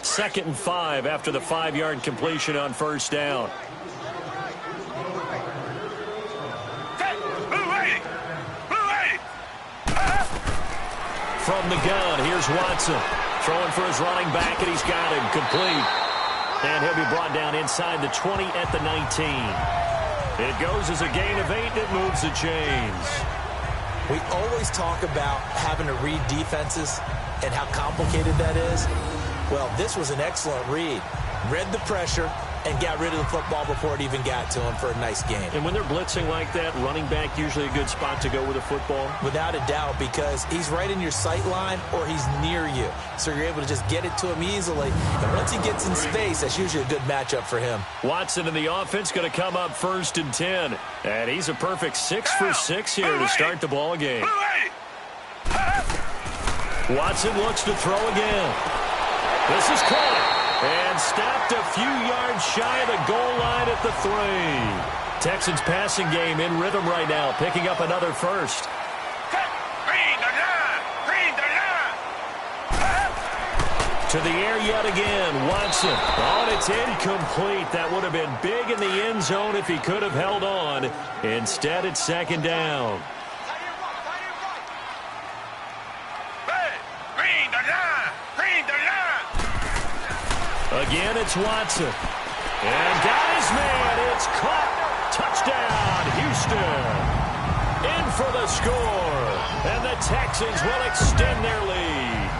[SPEAKER 1] Second and 5 after the 5-yard completion on 1st down. From the gun, here's Watson. throwing for his running back, and he's got him complete. And he'll be brought down inside the 20 at the 19. It goes as a gain of 8, and it moves the chains.
[SPEAKER 2] We always talk about having to read defenses and how complicated that is. Well, this was an excellent read. Read the pressure and got rid of the football before it even got to him for a nice game.
[SPEAKER 1] And when they're blitzing like that, running back usually a good spot to go with a football?
[SPEAKER 2] Without a doubt, because he's right in your sight line or he's near you. So you're able to just get it to him easily. And once he gets in space, that's usually a good matchup for him.
[SPEAKER 1] Watson in the offense going to come up 1st and 10. And he's a perfect 6 for 6 here to start the ball game. Watson looks to throw again. This is caught. And stopped a few yards shy of the goal line at the 3. Texans passing game in rhythm right now, picking up another first. To the air yet again, Watson. Oh, it's incomplete. That would have been big in the end zone if he could have held on. Instead, it's 2nd down. Again, it's Watson. And got his man. It's caught. Touchdown, Houston. In for the score. And the Texans will extend their lead.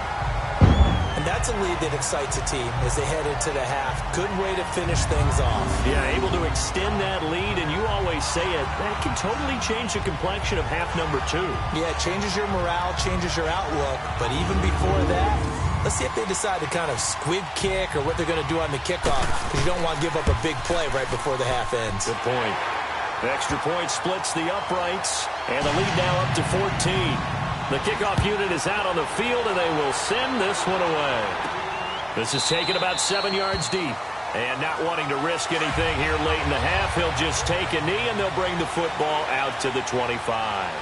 [SPEAKER 2] And that's a lead that excites a team as they head into the half. Good way to finish things off.
[SPEAKER 1] Yeah, able to extend that lead, and you always say it, that can totally change the complexion of half number 2.
[SPEAKER 2] Yeah, it changes your morale, changes your outlook. But even before that, let's see if they decide to kind of squib kick or what they're going to do on the kickoff, because you don't want to give up a big play right before the half ends.
[SPEAKER 1] Good point. The extra point splits the uprights, and the lead now up to 14. The kickoff unit is out on the field, and they will send this one away. This is taken about 7 yards deep. And not wanting to risk anything here late in the half, he'll just take a knee, and they'll bring the football out to the 25.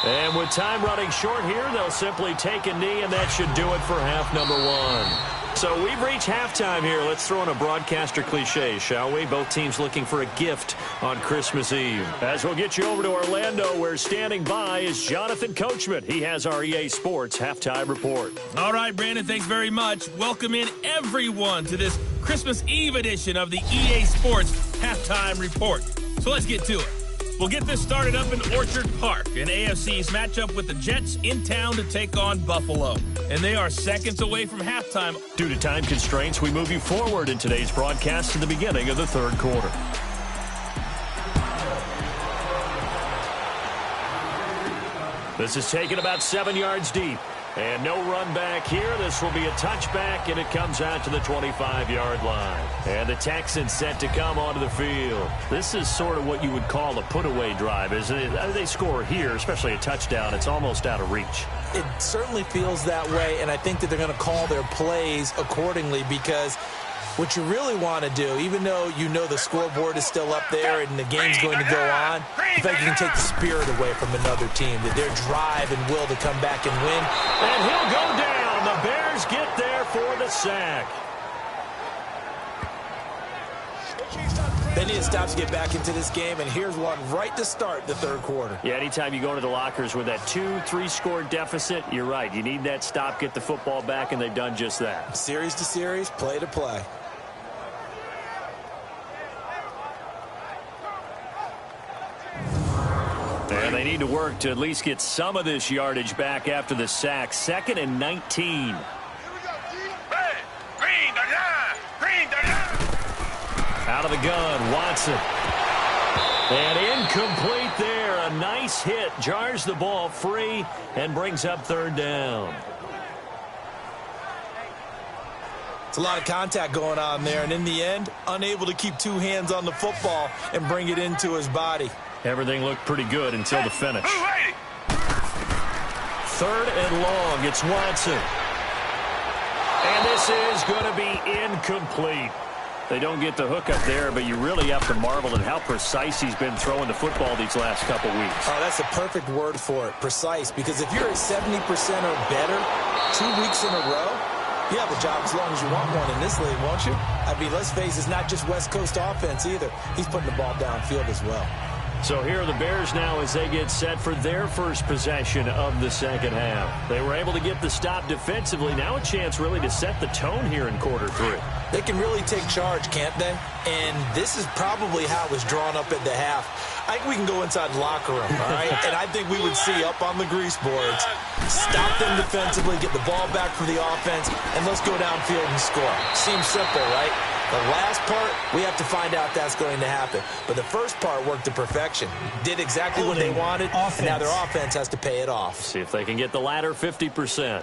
[SPEAKER 1] And with time running short here, they'll simply take a knee, and that should do it for half number 1. So we've reached halftime here. Let's throw in a broadcaster cliche, shall we? Both teams looking for a gift on Christmas Eve. As we'll get you over to Orlando, where standing by is Jonathan Coachman. He has our EA Sports Halftime Report.
[SPEAKER 6] All right, Brandon, thanks very much. Welcome in everyone to this Christmas Eve edition of the EA Sports Halftime Report. So let's get to it. We'll get this started up in Orchard Park, an AFC's matchup with the Jets in town to take on Buffalo. And they are seconds away from halftime.
[SPEAKER 1] Due to time constraints, we move you forward in today's broadcast to the beginning of the 3rd quarter. This is taken about 7 yards deep. And no run back here. This will be a touchback, and it comes out to the 25-yard line. And the Texans set to come onto the field. This is sort of what you would call a put-away drive, isn't it? They score here, especially a touchdown. It's almost out of reach.
[SPEAKER 2] It certainly feels that way, and I think that they're going to call their plays accordingly, because what you really want to do, even though you know the scoreboard is still up there and the game's going to go on, in fact, you can take the spirit away from another team, that their drive and will to come back and win.
[SPEAKER 1] And he'll go down. The Bears get there for the sack.
[SPEAKER 2] They need to stop to get back into this game, and here's one right to start the 3rd quarter.
[SPEAKER 1] Yeah, anytime you go to the lockers with that 2-3 score deficit, you're right. You need that stop, get the football back, and they've done just that.
[SPEAKER 2] Series to series, play to play.
[SPEAKER 1] And they need to work to at least get some of this yardage back after the sack. 2nd and 19. Out of the gun, Watson. And incomplete there. A nice hit. Jars the ball free and brings up 3rd down.
[SPEAKER 2] It's a lot of contact going on there, and in the end, unable to keep 2 hands on the football and bring it into his body.
[SPEAKER 1] Everything looked pretty good until the finish. 3rd and long. It's Watson. And this is going to be incomplete. They don't get the hook up there, but you really have to marvel at how precise he's been throwing the football these last couple weeks.
[SPEAKER 2] Oh, that's the perfect word for it, precise. Because if you're at 70% or better 2 weeks in a row, you have a job as long as you want one in this league, won't you? I mean, let's face it, it's not just West Coast offense either. He's putting the ball downfield as well.
[SPEAKER 1] So here are the Bears now as they get set for their first possession of the second half. They were able to get the stop defensively. Now a chance really to set the tone here in quarter three.
[SPEAKER 2] They can really take charge, can't they? And this is probably how it was drawn up at the half. I think we can go inside the locker room, all right? And I think we would see up on the grease boards, stop them defensively, get the ball back for the offense, and let's go downfield and score. Seems simple, right? The last part, we have to find out that's going to happen. But the first part worked to perfection. Did exactly what they wanted, and now their offense has to pay it off.
[SPEAKER 1] See if they can get the latter 50%.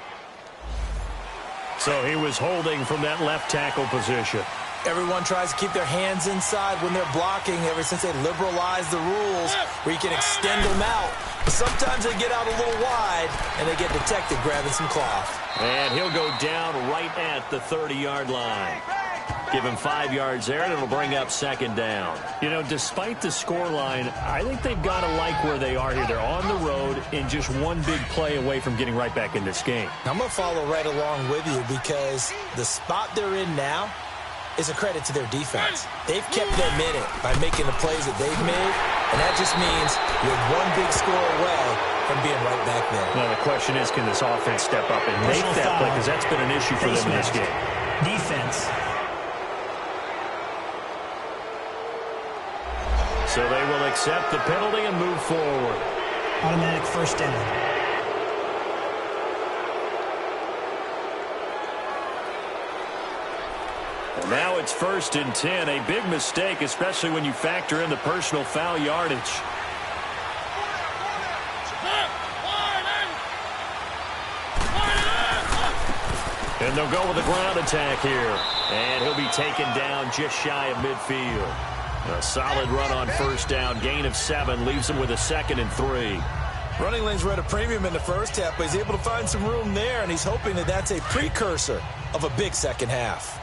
[SPEAKER 1] So he was holding from that left tackle position.
[SPEAKER 2] Everyone tries to keep their hands inside when they're blocking ever since they liberalized the rules where you can extend them out. But sometimes they get out a little wide, and they get detected grabbing some cloth.
[SPEAKER 1] And he'll go down right at the 30-yard line. Give him 5 yards there, and it'll bring up second down. You know, despite the scoreline, I think they've got to like where they are here. They're on the road and just one big play away from getting right back in this game.
[SPEAKER 2] I'm going to follow right along with you because the spot they're in now is a credit to their defense. They've kept them in it by making the plays that they've made, and that just means you're one big score away from being right back there.
[SPEAKER 1] Now, the question is, can this offense step up and make that play? Because that's been an issue for them in this game.
[SPEAKER 3] Defense.
[SPEAKER 1] So they will accept the penalty and move forward.
[SPEAKER 3] Automatic first down.
[SPEAKER 1] And now it's 1st and 10. A big mistake, especially when you factor in the personal foul yardage. And they'll go with a ground attack here. And he'll be taken down just shy of midfield. A solid run on first down. Gain of 7 leaves him with a 2nd and 3.
[SPEAKER 2] Running lanes were at a premium in the first half, but he's able to find some room there, and he's hoping that that's a precursor of a big second half.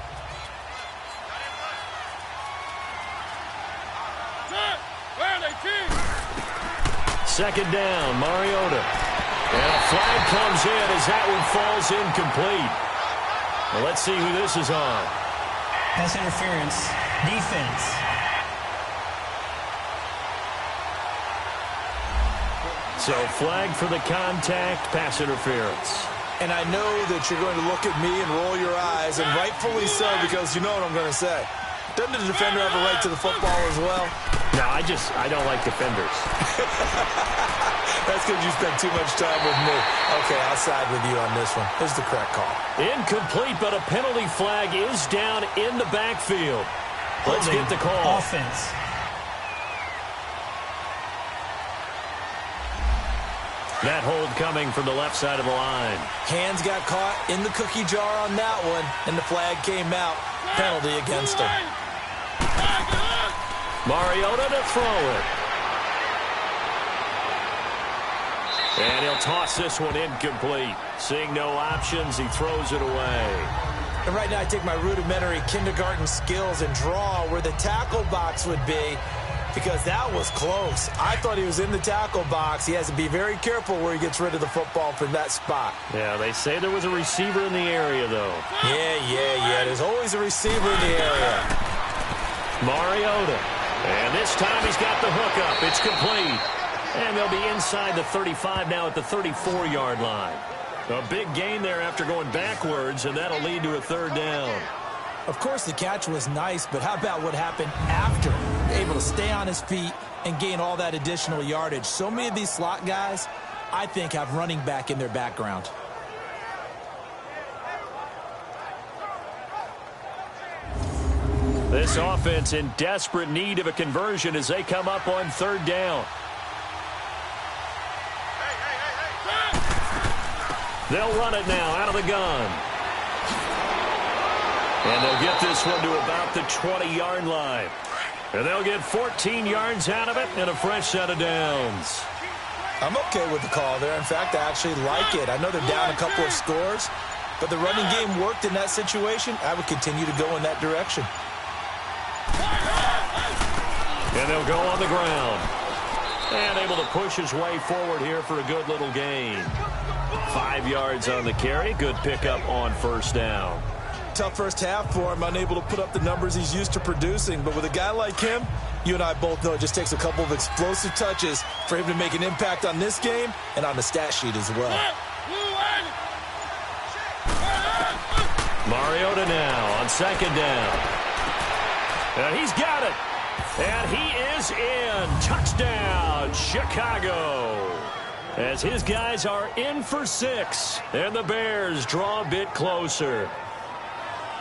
[SPEAKER 1] Second down, Mariota. And a flag comes in as that one falls incomplete. Well, let's see who this is on.
[SPEAKER 3] Pass interference. Defense.
[SPEAKER 1] So flag for the contact, pass interference.
[SPEAKER 2] And I know that you're going to look at me and roll your eyes, and rightfully so, because you know what I'm going to say. Doesn't the defender have a right to the football as well?
[SPEAKER 1] No, I don't like defenders.
[SPEAKER 2] That's because you spent too much time with me. Okay, I'll side with you on this one. Here's the correct call.
[SPEAKER 1] Incomplete, but a penalty flag is down in the backfield. Let's get the call.
[SPEAKER 3] Offense.
[SPEAKER 1] That hold coming from the left side of the line.
[SPEAKER 2] Hands got caught in the cookie jar on that one, and the flag came out. Penalty against him.
[SPEAKER 1] Mariota to throw it. And he'll toss this one incomplete. Seeing no options, he throws it away.
[SPEAKER 2] And right now I take my rudimentary kindergarten skills and draw where the tackle box would be, because that was close. I thought he was in the tackle box. He has to be very careful where he gets rid of the football from that spot.
[SPEAKER 1] Yeah, they say there was a receiver in the area, though.
[SPEAKER 2] Yeah. There's always a receiver in the area.
[SPEAKER 1] Mariota. And this time he's got the hook up. It's complete. And they'll be inside the 35 now at the 34-yard line. A big gain there after going backwards, and that'll lead to a 3rd down.
[SPEAKER 2] Of course, the catch was nice, but how about what happened after? Able to stay on his feet and gain all that additional yardage. So many of these slot guys, I think, have running back in their background.
[SPEAKER 1] This offense in desperate need of a conversion as they come up on 3rd down. They'll run it now out of the gun. And they'll get this one to about the 20-yard line. And they'll get 14 yards out of it and a fresh set of downs.
[SPEAKER 2] I'm okay with the call there. In fact, I actually like it. I know they're down a couple of scores, but the running game worked in that situation. I would continue to go in that direction.
[SPEAKER 1] And they'll go on the ground. And able to push his way forward here for a good little gain. 5 yards on the carry. Good pickup on 1st down.
[SPEAKER 2] Tough first half for him, unable to put up the numbers he's used to producing. But with a guy like him, you and I both know it just takes a couple of explosive touches for him to make an impact on this game and on the stat sheet as well.
[SPEAKER 1] Mariota now on second down. And he's got it. And he is in. Touchdown, Chicago. As his guys are in for 6. And the Bears draw a bit closer.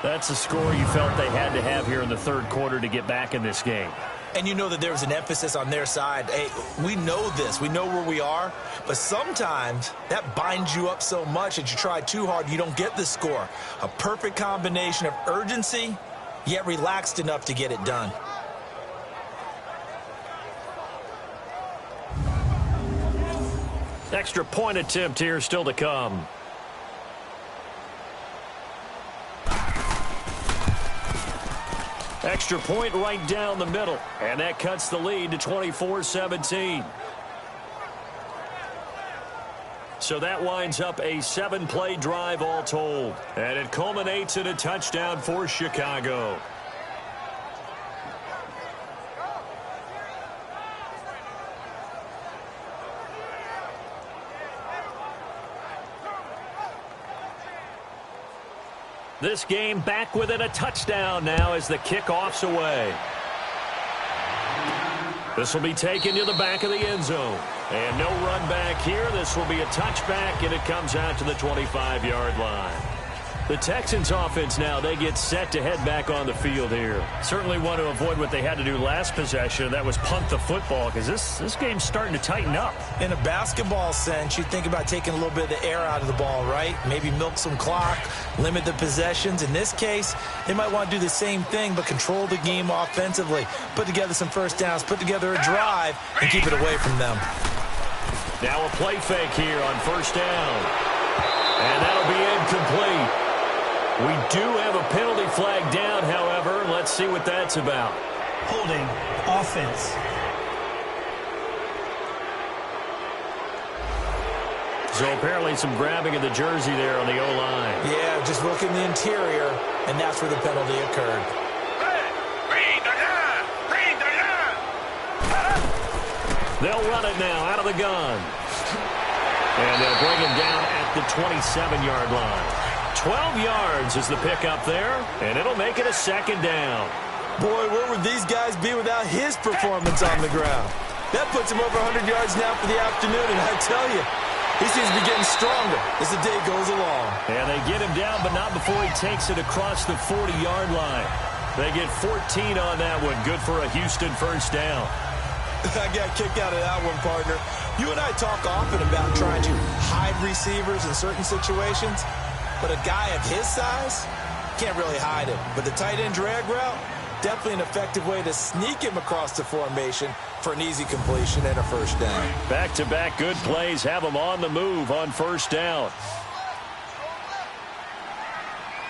[SPEAKER 1] That's a score you felt they had to have here in the third quarter to get back in this game.
[SPEAKER 2] And you know that there was an emphasis on their side. Hey, we know this. We know where we are. But sometimes that binds you up so much that you try too hard, you don't get the score. A perfect combination of urgency, yet relaxed enough to get it done.
[SPEAKER 1] Extra point attempt here still to come. Extra point right down the middle. And that cuts the lead to 24-17. So that winds up a 7-play drive all told. And it culminates in a touchdown for Chicago. This game back within a touchdown now as the kickoff's away. This will be taken to the back of the end zone. And no run back here. This will be a touchback, and it comes out to the 25-yard line. The Texans offense now, they get set to head back on the field here. Certainly want to avoid what they had to do last possession. That was punt the football, because this game's starting to tighten up.
[SPEAKER 2] In a basketball sense, you think about taking a little bit of the air out of the ball, right? Maybe milk some clock, limit the possessions. In this case, they might want to do the same thing, but control the game offensively. Put together some first downs, put together a drive, and keep it away from them.
[SPEAKER 1] Now a play fake here on first down. And that'll be incomplete. We do have a penalty flag down, however. Let's see what that's about.
[SPEAKER 3] Holding. Offense.
[SPEAKER 1] So apparently some grabbing of the jersey there on the O-line.
[SPEAKER 2] Yeah, just look in the interior, and that's where the penalty occurred.
[SPEAKER 1] They'll run it now out of the gun. And they'll bring him down at the 27-yard line. 12 yards is the pickup there, and it'll make it a second down.
[SPEAKER 2] Boy, where would these guys be without his performance on the ground? That puts him over 100 yards now for the afternoon, and I tell you, he seems to be getting stronger as the day goes along.
[SPEAKER 1] And they get him down, but not before he takes it across the 40-yard line. They get 14 on that one. Good for a Houston first down.
[SPEAKER 2] I got kicked out of that one, partner. You and I talk often about trying to hide receivers in certain situations, but a guy of his size can't really hide him. But the tight end drag route, definitely an effective way to sneak him across the formation for an easy completion and a first down.
[SPEAKER 1] Back-to-back good plays have him on the move on first down.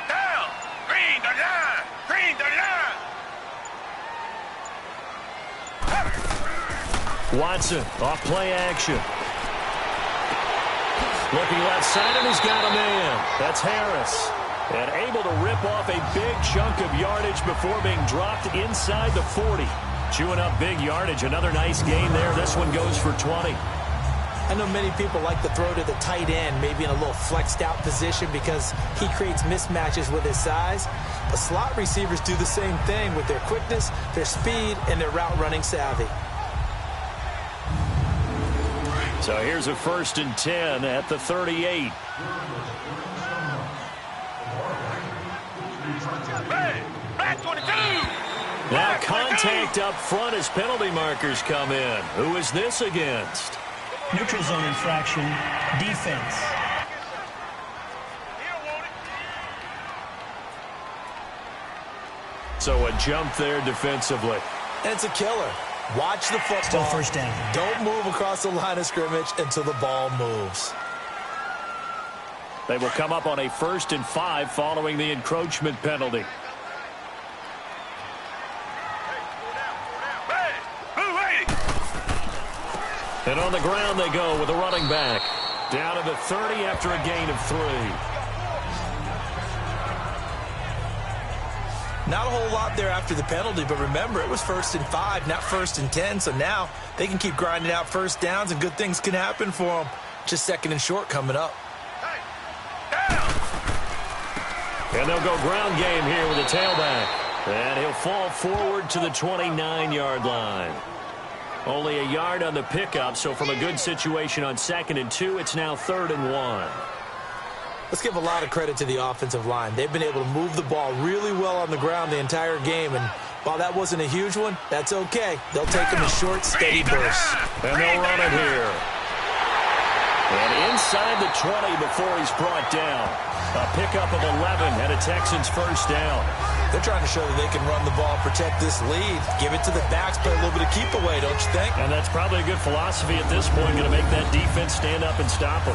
[SPEAKER 4] Down! Green the line! Green the line!
[SPEAKER 1] Watson off play action. Looking left side, and he's got a man. That's Harris. And able to rip off a big chunk of yardage before being dropped inside the 40. Chewing up big yardage. Another nice gain there. This one goes for 20.
[SPEAKER 2] I know many people like to throw to the tight end, maybe in a little flexed out position because he creates mismatches with his size. But slot receivers do the same thing with their quickness, their speed, and their route running savvy.
[SPEAKER 1] So here's a 1st and 10 at the 38.
[SPEAKER 4] Hey, back 22!
[SPEAKER 1] Now contact up front as penalty markers come in. Who is this against?
[SPEAKER 3] Neutral zone infraction. Defense.
[SPEAKER 1] So a jump there defensively.
[SPEAKER 2] And it's a killer. Watch the football.
[SPEAKER 3] Still first down.
[SPEAKER 2] Don't move across the line of scrimmage until the ball moves.
[SPEAKER 1] They will come up on a 1st and 5 following the encroachment penalty. And on the ground they go with a running back. Down to the 30 after a gain of 3.
[SPEAKER 2] Not a whole lot there after the penalty, but remember, it was 1st and 5, not 1st and 10, so now they can keep grinding out first downs and good things can happen for them. Just 2nd and short coming up.
[SPEAKER 1] And they'll go ground game here with a tailback. And he'll fall forward to the 29-yard line. Only a yard on the pickup, so from a good situation on 2nd and 2, it's now 3rd and 1.
[SPEAKER 2] Let's give a lot of credit to the offensive line. They've been able to move the ball really well on the ground the entire game, and while that wasn't a huge one, that's okay. They'll take them in short, steady bursts.
[SPEAKER 1] And they'll run it here. And inside the 20 before he's brought down. A pickup of 11 and a Texans first down.
[SPEAKER 2] They're trying to show that they can run the ball, protect this lead, give it to the backs, play a little bit of keep away, don't you think?
[SPEAKER 1] And that's probably a good philosophy at this point, going to make that defense stand up and stop them.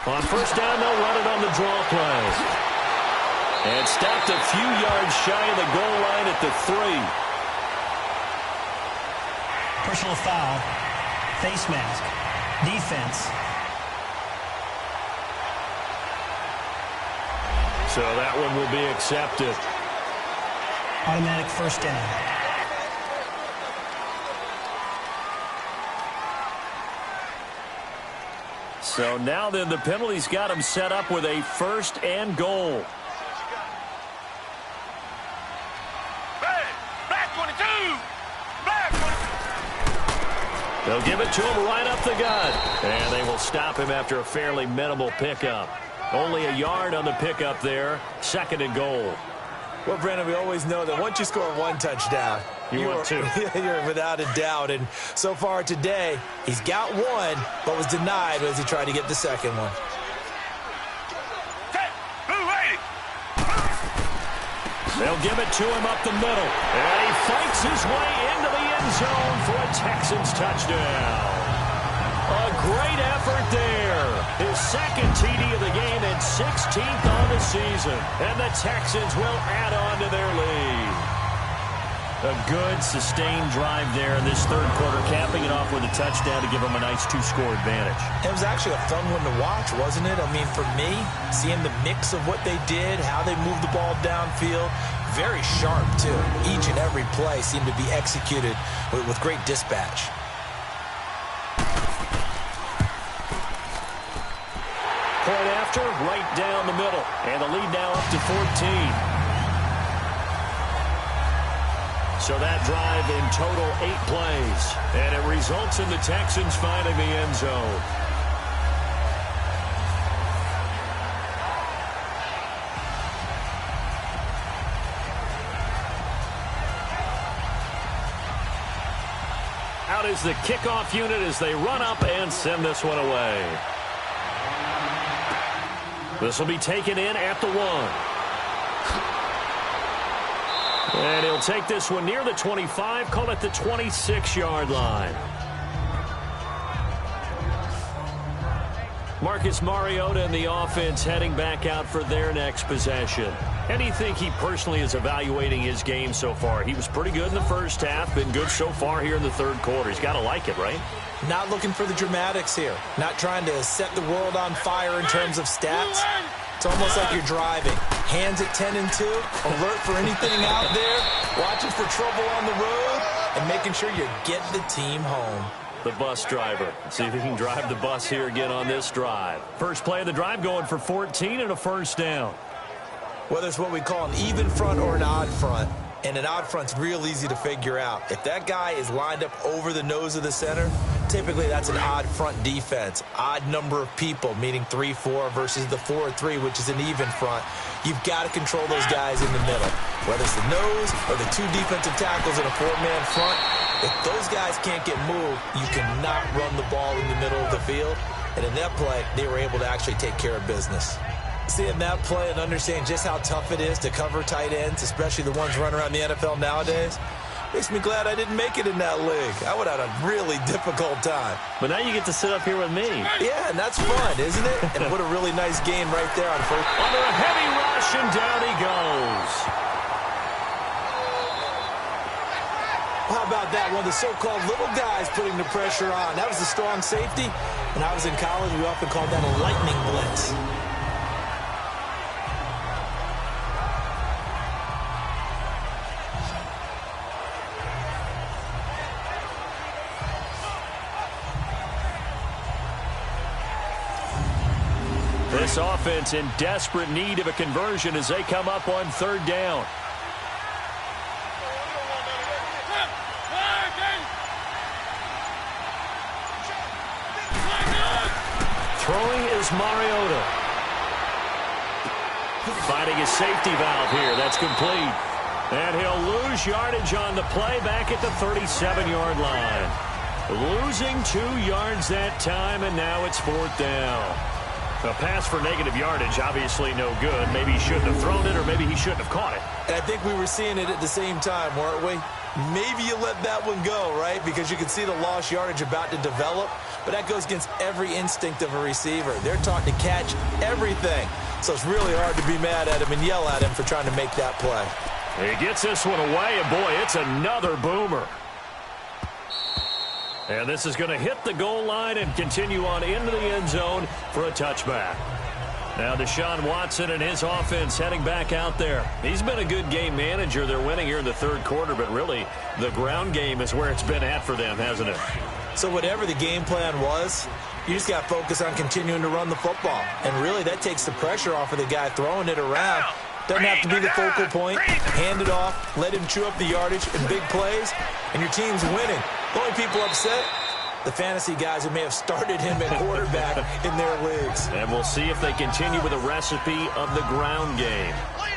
[SPEAKER 1] On first down, they'll run it on the draw play. And stopped a few yards shy of the goal line at the 3.
[SPEAKER 3] Personal foul. Face mask. Defense.
[SPEAKER 1] So that one will be accepted.
[SPEAKER 3] Automatic first down.
[SPEAKER 1] So now then, the penalty's got him set up with a 1st and goal.
[SPEAKER 4] Black 22! Black 22!
[SPEAKER 1] They'll give it to him right up the gut. And they will stop him after a fairly minimal pickup. Only a yard on the pickup there. 2nd and goal.
[SPEAKER 2] Well, Brandon, we always know that once you score 1 touchdown,
[SPEAKER 1] you're
[SPEAKER 2] without a doubt. And so far today, he's got 1, but was denied as he tried to get the 2nd one.
[SPEAKER 1] They'll give it to him up the middle. And he fights his way into the end zone for a Texans touchdown. A great effort there. His 2nd TD of the game and 16th on the season. And the Texans will add on to their lead. A good, sustained drive there in this 3rd quarter, capping it off with a touchdown to give them a nice 2-score advantage.
[SPEAKER 2] It was actually a fun one to watch, wasn't it? I mean, for me, seeing the mix of what they did, how they moved the ball downfield, very sharp, too. Each and every play seemed to be executed with great dispatch.
[SPEAKER 1] Point after, right down the middle. And the lead now up to 14. So that drive in total 8 plays. And it results in the Texans finding the end zone. Out is the kickoff unit as they run up and send this one away. This will be taken in at the 1. And he'll take this one near the 25, call it the 26-yard line. Marcus Mariota and the offense heading back out for their next possession. And do you think he personally is evaluating his game so far? He was pretty good in the first half, been good so far here in the 3rd quarter. He's got to like it, right?
[SPEAKER 2] Not looking for the dramatics here. Not trying to set the world on fire in terms of stats. It's almost like you're driving. Hands at 10 and 2, alert for anything out there, watching for trouble on the road, and making sure you get the team home.
[SPEAKER 1] The bus driver. See if he can drive the bus here again on this drive. First play of the drive going for 14 and a first down.
[SPEAKER 2] Whether it's what we call an even front or an odd front, and an odd front's real easy to figure out. If that guy is lined up over the nose of the center, typically that's an odd front defense. Odd number of people, meaning 3-4 versus the 4-3, which is an even front. You've got to control those guys in the middle. Whether it's the nose or the 2 defensive tackles in a 4-man front, if those guys can't get moved, you cannot run the ball in the middle of the field. And in that play, they were able to actually take care of business. Seeing that play and understanding just how tough it is to cover tight ends, especially the ones running around the NFL nowadays, Makes me glad I didn't make it in that league. I would have had a really difficult time.
[SPEAKER 1] But now you get to sit up here with me.
[SPEAKER 2] Yeah, and that's fun, isn't it? And what a really nice game right there on first.
[SPEAKER 1] Under a heavy rush, and down he goes.
[SPEAKER 2] How about that? One of the so-called little guys putting the pressure on. That was a strong safety. When I was in college, we often called that a lightning blitz.
[SPEAKER 1] This offense in desperate need of a conversion as they come up on third down. Throwing is Mariota. Finding his safety valve here. That's complete. And he'll lose yardage on the play back at the 37-yard line. Losing 2 yards that time, and now it's fourth down. A pass for negative yardage, obviously no good. Maybe he shouldn't have thrown it, or maybe he shouldn't have caught it.
[SPEAKER 2] And I think we were seeing it at the same time, weren't we? Maybe you let that one go, right? Because you can see the lost yardage about to develop. But that goes against every instinct of a receiver. They're taught to catch everything. So it's really hard to be mad at him and yell at him for trying to make that play.
[SPEAKER 1] He gets this one away, and boy, it's another boomer. And this is going to hit the goal line and continue on into the end zone for a touchback. Now Deshaun Watson and his offense heading back out there. He's been a good game manager. They're winning here in the third quarter, but really the ground game is where it's been at for them, hasn't it?
[SPEAKER 2] So whatever the game plan was, you just got to focus on continuing to run the football. And really that takes the pressure off of the guy throwing it around. Doesn't have to be the focal point. Hand it off, let him chew up the yardage in big plays, and your team's winning. The only people upset, the fantasy guys who may have started him at quarterback in their leagues.
[SPEAKER 1] And we'll see if they continue with a recipe of the ground game.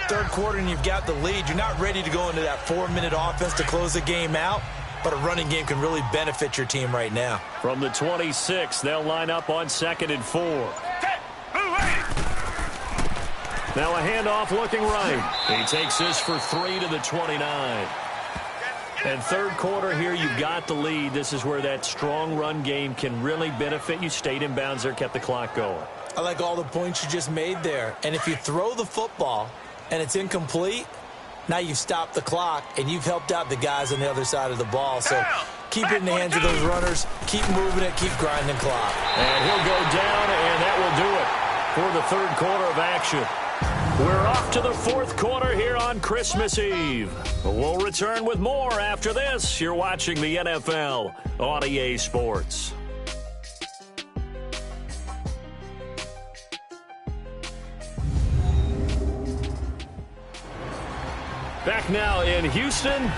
[SPEAKER 2] Third quarter and you've got the lead. You're not ready to go into that 4-minute offense to close the game out, but a running game can really benefit your team right now.
[SPEAKER 1] From the 26, they'll line up on 2nd and 4. Now a handoff looking right. He takes this for 3 to the 29. And third quarter here, you've got the lead. This is where that strong run game can really benefit you. Stayed in bounds there, kept the clock going.
[SPEAKER 2] I like all the points you just made there. And if you throw the football and it's incomplete, now you've stopped the clock and you've helped out the guys on the other side of the ball. So keep it in the hands of those runners. Keep moving it. Keep grinding clock.
[SPEAKER 1] And he'll go down, and that will do it for the third quarter of action. We're off to the fourth quarter here on Christmas Eve. We'll return with more after this. You're watching the NFL on EA Sports. Back now in Houston.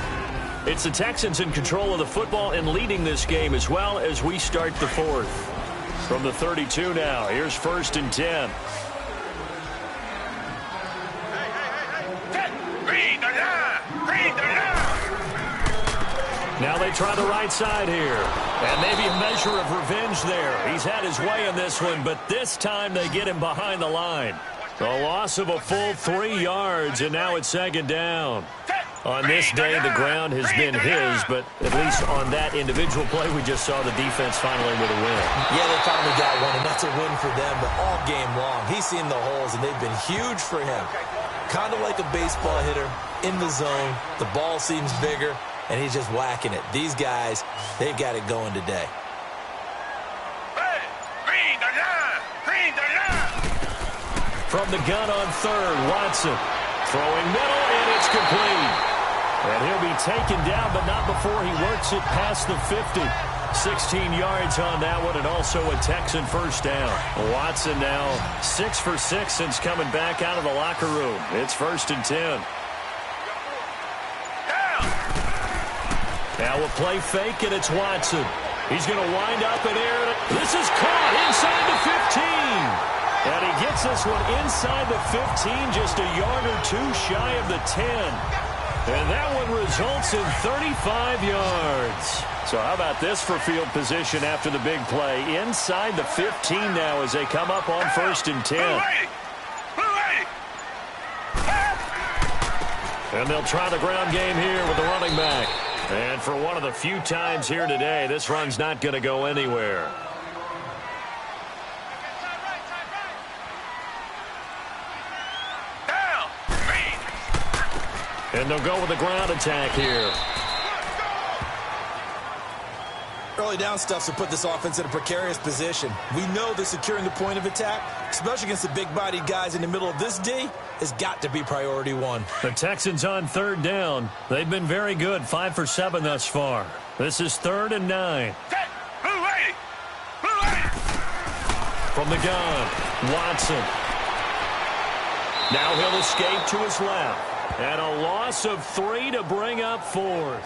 [SPEAKER 1] It's the Texans in control of the football and leading this game as well as we start the fourth. From the 32 now, here's 1st and 10. Now they try the right side here. And maybe a measure of revenge there. He's had his way in this one, but this time they get him behind the line. A loss of a full 3 yards, and now it's 2nd down. On this day, the ground has been his, but at least on that individual play, we just saw the defense finally with a win.
[SPEAKER 2] Yeah, they finally got one, and that's a win for them, but all game long, he's seen the holes, and they've been huge for him. Kind of like a baseball hitter in the zone. The ball seems bigger, and he's just whacking it. These guys, they've got it going today.
[SPEAKER 1] From the gun on third, Watson throwing middle, and it's complete. And he'll be taken down, but not before he works it past the 50. 16 yards on that one, and also a Texan first down. Watson now 6 for 6 since coming back out of the locker room. It's 1st and 10. Now a play fake, and it's Watson. He's going to wind up in air. This is caught inside the 15. And he gets this one inside the 15, just a yard or two shy of the 10. And that one results in 35 yards. So how about this for field position after the big play? Inside the 15 now as they come up on 1st and 10. And they'll try the ground game here with the running back. And for one of the few times here today, this run's not going to go anywhere.
[SPEAKER 4] Down. Green.
[SPEAKER 1] And they'll go with the ground attack here.
[SPEAKER 2] Early down stuff to put this offense in a precarious position. We know that securing the point of attack, especially against the big-bodied guys in the middle of this D, has got to be priority one.
[SPEAKER 1] The Texans on third down. They've been very good, 5 for 7 thus far. This is 3rd and 9.
[SPEAKER 4] Set. Blue lady. Blue lady.
[SPEAKER 1] From the gun, Watson. Now he'll escape to his left. And a loss of 3 to bring up 4th.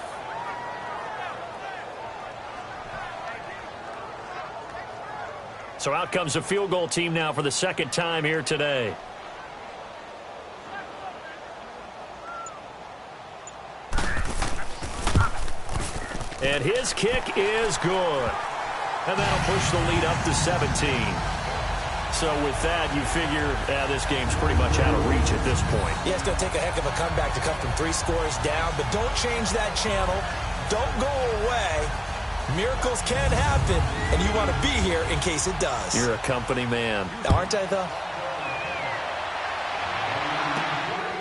[SPEAKER 1] So out comes a field goal team now for the second time here today. And his kick is good. And that'll push the lead up to 17. So with that, you figure this game's pretty much out of reach at this point.
[SPEAKER 2] Yeah, it's going to take a heck of a comeback to come from 3 scores down, but don't change that channel. Don't go away. Miracles can happen, and you want to be here in case it does.
[SPEAKER 1] You're a company man.
[SPEAKER 2] Aren't I, though?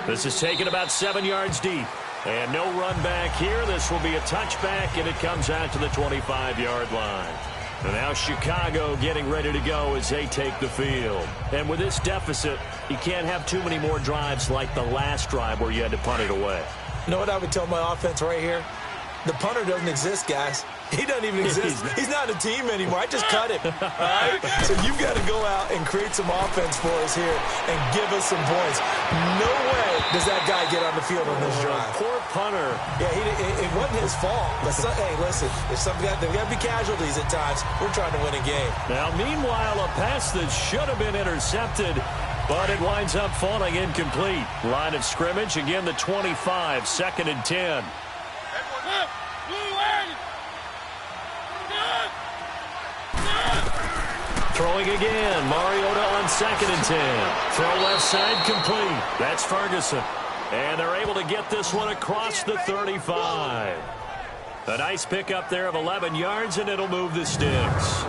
[SPEAKER 1] This is taken about 7 yards deep. And no run back here. This will be a touchback, and it comes out to the 25-yard line. And now Chicago getting ready to go as they take the field. And with this deficit, you can't have too many more drives like the last drive where you had to punt it away.
[SPEAKER 2] You know what I would tell my offense right here? The punter doesn't exist, guys. He doesn't even exist. He's not a team anymore. I just cut him. All right? So you've got to go out and create some offense for us here and give us some points. No way does that guy get on the field on this drive.
[SPEAKER 1] Poor punter.
[SPEAKER 2] Yeah, it wasn't his fault. But hey, listen, there's got to be casualties at times. We're trying to win a game.
[SPEAKER 1] Now, meanwhile, a pass that should have been intercepted, but it winds up falling incomplete. Line of scrimmage, again, the 25, 2nd and 10. Throwing again, Mariota on 2nd and 10. Throw left side complete. That's Ferguson. And they're able to get this one across the 35. A nice pickup there of 11 yards, and it'll move the sticks.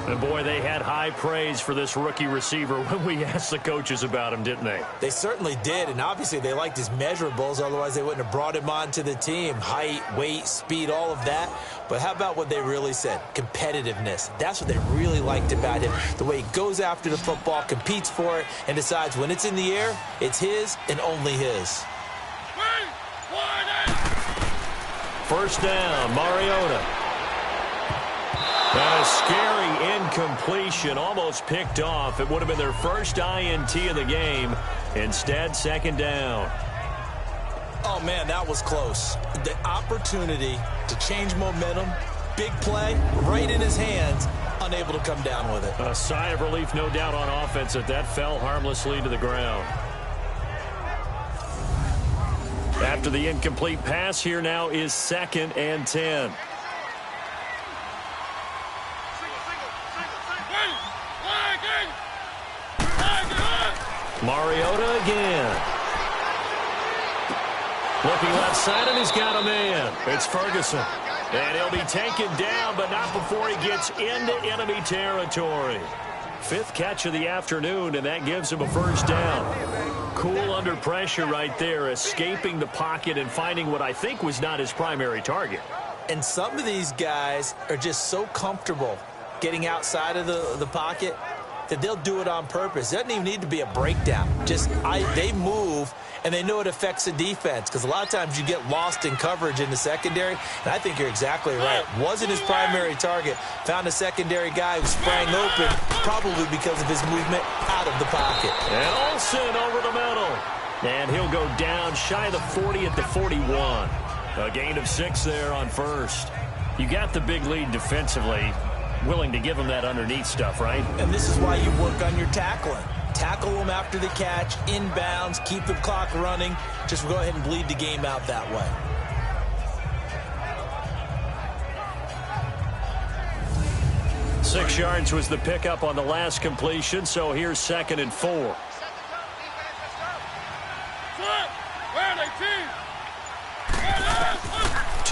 [SPEAKER 1] And, boy, they had high praise for this rookie receiver when we asked the coaches about him, didn't they?
[SPEAKER 2] They certainly did, and obviously they liked his measurables. Otherwise, they wouldn't have brought him onto the team. Height, weight, speed, all of that. But how about what they really said? Competitiveness. That's what they really liked about him. The way he goes after the football, competes for it, and decides when it's in the air, it's his and only his.
[SPEAKER 1] First down, Mariota. A scary incompletion, almost picked off. It would have been their first INT of the game. Instead, 2nd down.
[SPEAKER 2] Oh, man, that was close. The opportunity to change momentum, big play, right in his hands, unable to come down with it.
[SPEAKER 1] A sigh of relief, no doubt, on offense that fell harmlessly to the ground. After the incomplete pass, here now is 2nd and 10. Mariota again. Looking left side, and he's got a man. It's Ferguson. And he'll be taken down, but not before he gets into enemy territory. 5th catch of the afternoon, and that gives him a first down. Cool under pressure right there, escaping the pocket and finding what I think was not his primary target.
[SPEAKER 2] And some of these guys are just so comfortable getting outside of the pocket that they'll do it on purpose. It doesn't even need to be a breakdown. They move, and they know it affects the defense, because a lot of times you get lost in coverage in the secondary, and I think you're exactly right. Wasn't his primary target. Found a secondary guy who sprang open, probably because of his movement out of the pocket.
[SPEAKER 1] And Olsen over the middle. And he'll go down shy of the 40 at the 41. A gain of 6 there on first. You got the big lead defensively. Willing to give him that underneath stuff, right?
[SPEAKER 2] And this is why you work on your tackling. Tackle them after the catch, inbounds, keep the clock running. Just go ahead and bleed the game out that way.
[SPEAKER 1] Six yards was the pickup on the last completion, so here's 2nd and 4.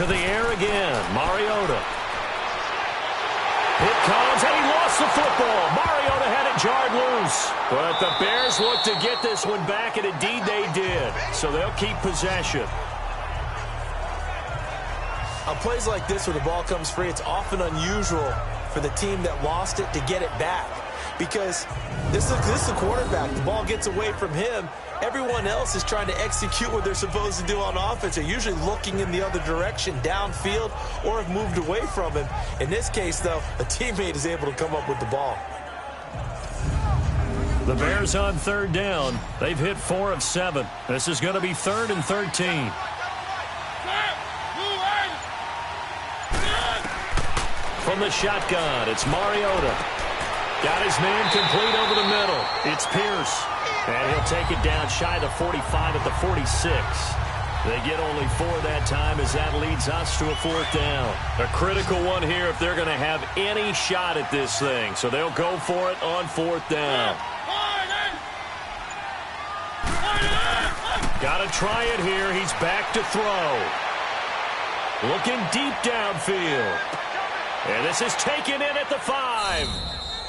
[SPEAKER 1] to the air again. Mariota. It comes, and he lost the football. Mariota had it jarred loose. But the Bears look to get this one back, and indeed they did. So they'll keep possession.
[SPEAKER 2] On plays like this where the ball comes free, it's often unusual for the team that lost it to get it back. Because this is the quarterback. The ball gets away from him. Everyone else is trying to execute what they're supposed to do on offense. They're usually looking in the other direction, downfield, or have moved away from him. In this case, though, a teammate is able to come up with the ball.
[SPEAKER 1] The Bears on third down. They've hit 4 of 7. This is going to be 3rd and 13. From the shotgun, it's Mariota. Got his man complete over the middle. It's Pierce. And he'll take it down shy of the 45 at the 46. They get only 4 that time as that leads us to a 4th down. A critical one here if they're going to have any shot at this thing. So they'll go for it on 4th down. Got to try it here. He's back to throw. Looking deep downfield. And this is taken in at the 5.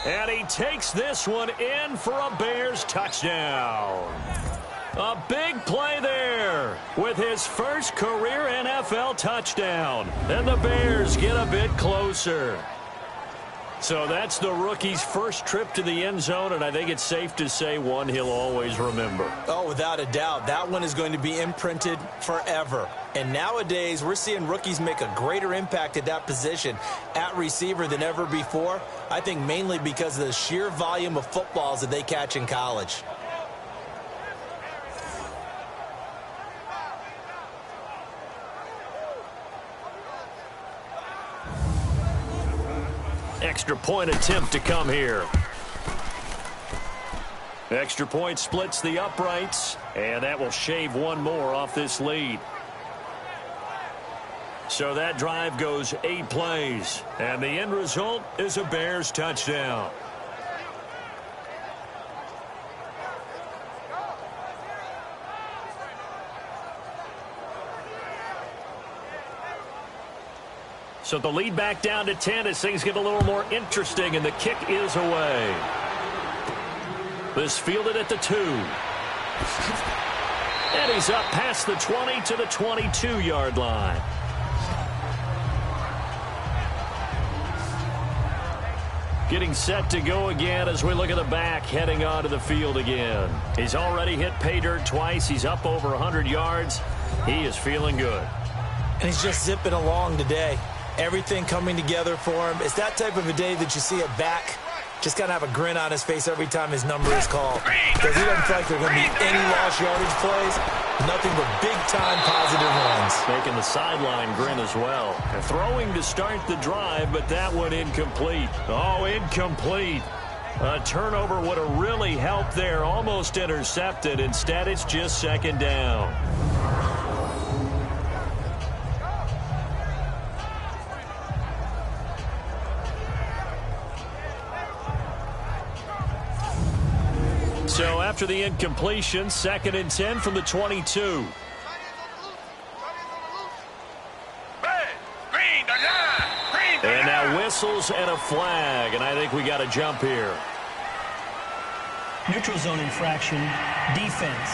[SPEAKER 1] And he takes this one in for a Bears touchdown. A big play there with his first career NFL touchdown. And the Bears get a bit closer. So that's the rookie's first trip to the end zone, and I think it's safe to say one he'll always remember.
[SPEAKER 2] Oh, without a doubt. That one is going to be imprinted forever. And nowadays, we're seeing rookies make a greater impact at that position at receiver than ever before. I think mainly because of the sheer volume of footballs that they catch in college.
[SPEAKER 1] Extra point attempt to come here. Extra point splits the uprights, and that will shave one more off this lead. So that drive goes 8 plays, and the end result is a Bears touchdown. So the lead back down to 10 as things get a little more interesting, and the kick is away. This fielded at the 2. And he's up past the 20 to the 22-yard line. Getting set to go again as we look at the back heading onto the field again. He's already hit pay dirt twice. He's up over 100 yards. He is feeling good.
[SPEAKER 2] And he's just zipping along today. Everything coming together for him. It's that type of a day that you see a back just kind of have a grin on his face every time his number is called. Because he doesn't feel like there are going to be any lost yardage plays. Nothing but big-time positive runs.
[SPEAKER 1] Making the sideline grin as well. And throwing to start the drive, but that one incomplete. Oh, incomplete. A turnover would have really helped there. Almost intercepted. Instead, it's just 2nd down. So after the incompletion, 2nd and 10 from the 22. And now whistles and a flag, and I think we got a jump here.
[SPEAKER 3] Neutral zone infraction, defense.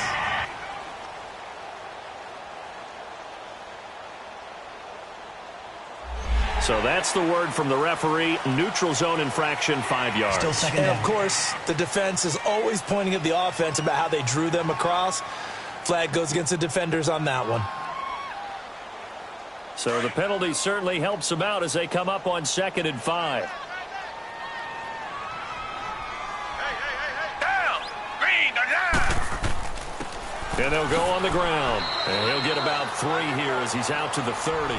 [SPEAKER 1] So that's the word from the referee. Neutral zone infraction, 5 yards.
[SPEAKER 3] Still 2nd
[SPEAKER 2] And
[SPEAKER 3] down.
[SPEAKER 2] of course, the defense is always pointing at the offense about how they drew them across. Flag goes against the defenders on that one.
[SPEAKER 1] So the penalty certainly helps them out as they come up on 2nd and 5.
[SPEAKER 4] Down. Green, the line.
[SPEAKER 1] And they'll go on the ground. And he'll get about 3 here as he's out to the 30.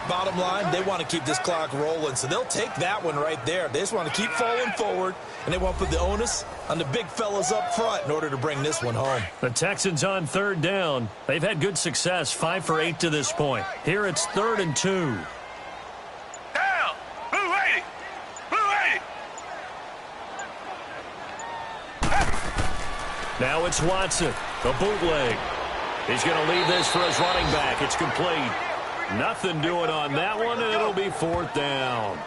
[SPEAKER 2] Bottom line, they want to keep this clock rolling, so they'll take that one right there. They just want to keep falling forward, and they want to put the onus on the big fellas up front in order to bring this one home.
[SPEAKER 1] The Texans on 3rd down. They've had good success, 5 for 8 to this point. Here it's 3rd and 2.
[SPEAKER 4] Down. Blue 80. Blue 80.
[SPEAKER 1] Now it's Watson, the bootleg. He's going to leave this for his running back. It's complete. Nothing doing on that one, and it'll be 4th down.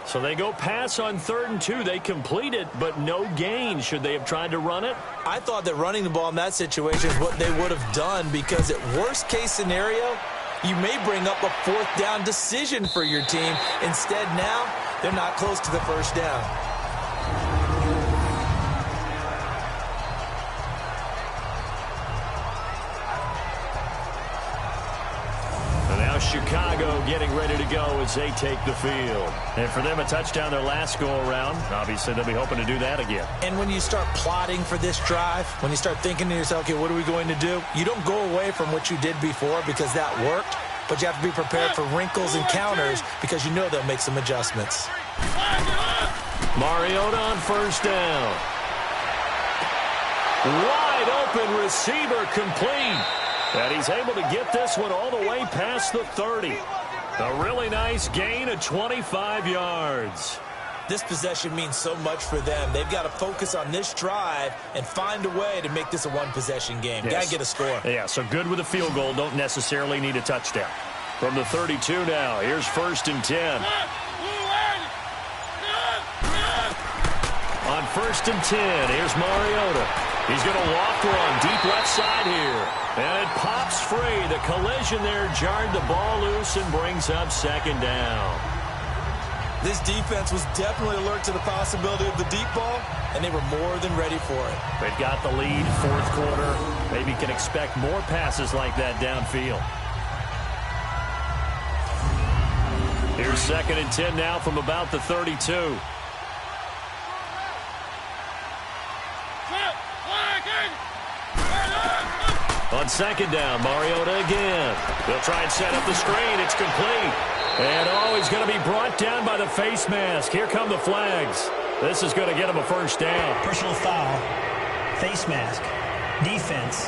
[SPEAKER 1] So they go pass on 3rd and 2. They complete it, but no gain. Should they have tried to run it?
[SPEAKER 2] I thought that running the ball in that situation is what they would have done, because at worst-case scenario, you may bring up a 4th down decision for your team. Instead, now, they're not close to the 1st down.
[SPEAKER 1] Chicago getting ready to go as they take the field. And for them, a touchdown their last go-around. Obviously, they'll be hoping to do that again.
[SPEAKER 2] And when you start plotting for this drive, when you start thinking to yourself, okay, what are we going to do? You don't go away from what you did before because that worked, but you have to be prepared for wrinkles and counters because you know they'll make some adjustments.
[SPEAKER 1] Mariota on 1st down. Wide open receiver complete. And he's able to get this one all the way past the 30. A really nice gain of 25 yards.
[SPEAKER 2] This possession means so much for them. They've got to focus on this drive and find a way to make this a one-possession game.
[SPEAKER 1] Yes.
[SPEAKER 2] Got to get a score.
[SPEAKER 1] Yeah, so good with a field goal. Don't necessarily need a touchdown. From the 32 now, here's 1st and 10. On 1st and 10, here's Mariota. He's going to walk one deep left side here. And it pops free. The collision there jarred the ball loose and brings up 2nd down.
[SPEAKER 2] This defense was definitely alert to the possibility of the deep ball, and they were more than ready for it.
[SPEAKER 1] They've got the lead, 4th quarter. Maybe can expect more passes like that downfield. Here's 2nd and 10 now from about the 32. On 2nd down, Mariota again. They'll try and set up the screen. It's complete. And, he's going to be brought down by the face mask. Here come the flags. This is going to get him a 1st down.
[SPEAKER 3] Personal foul. Face mask. Defense.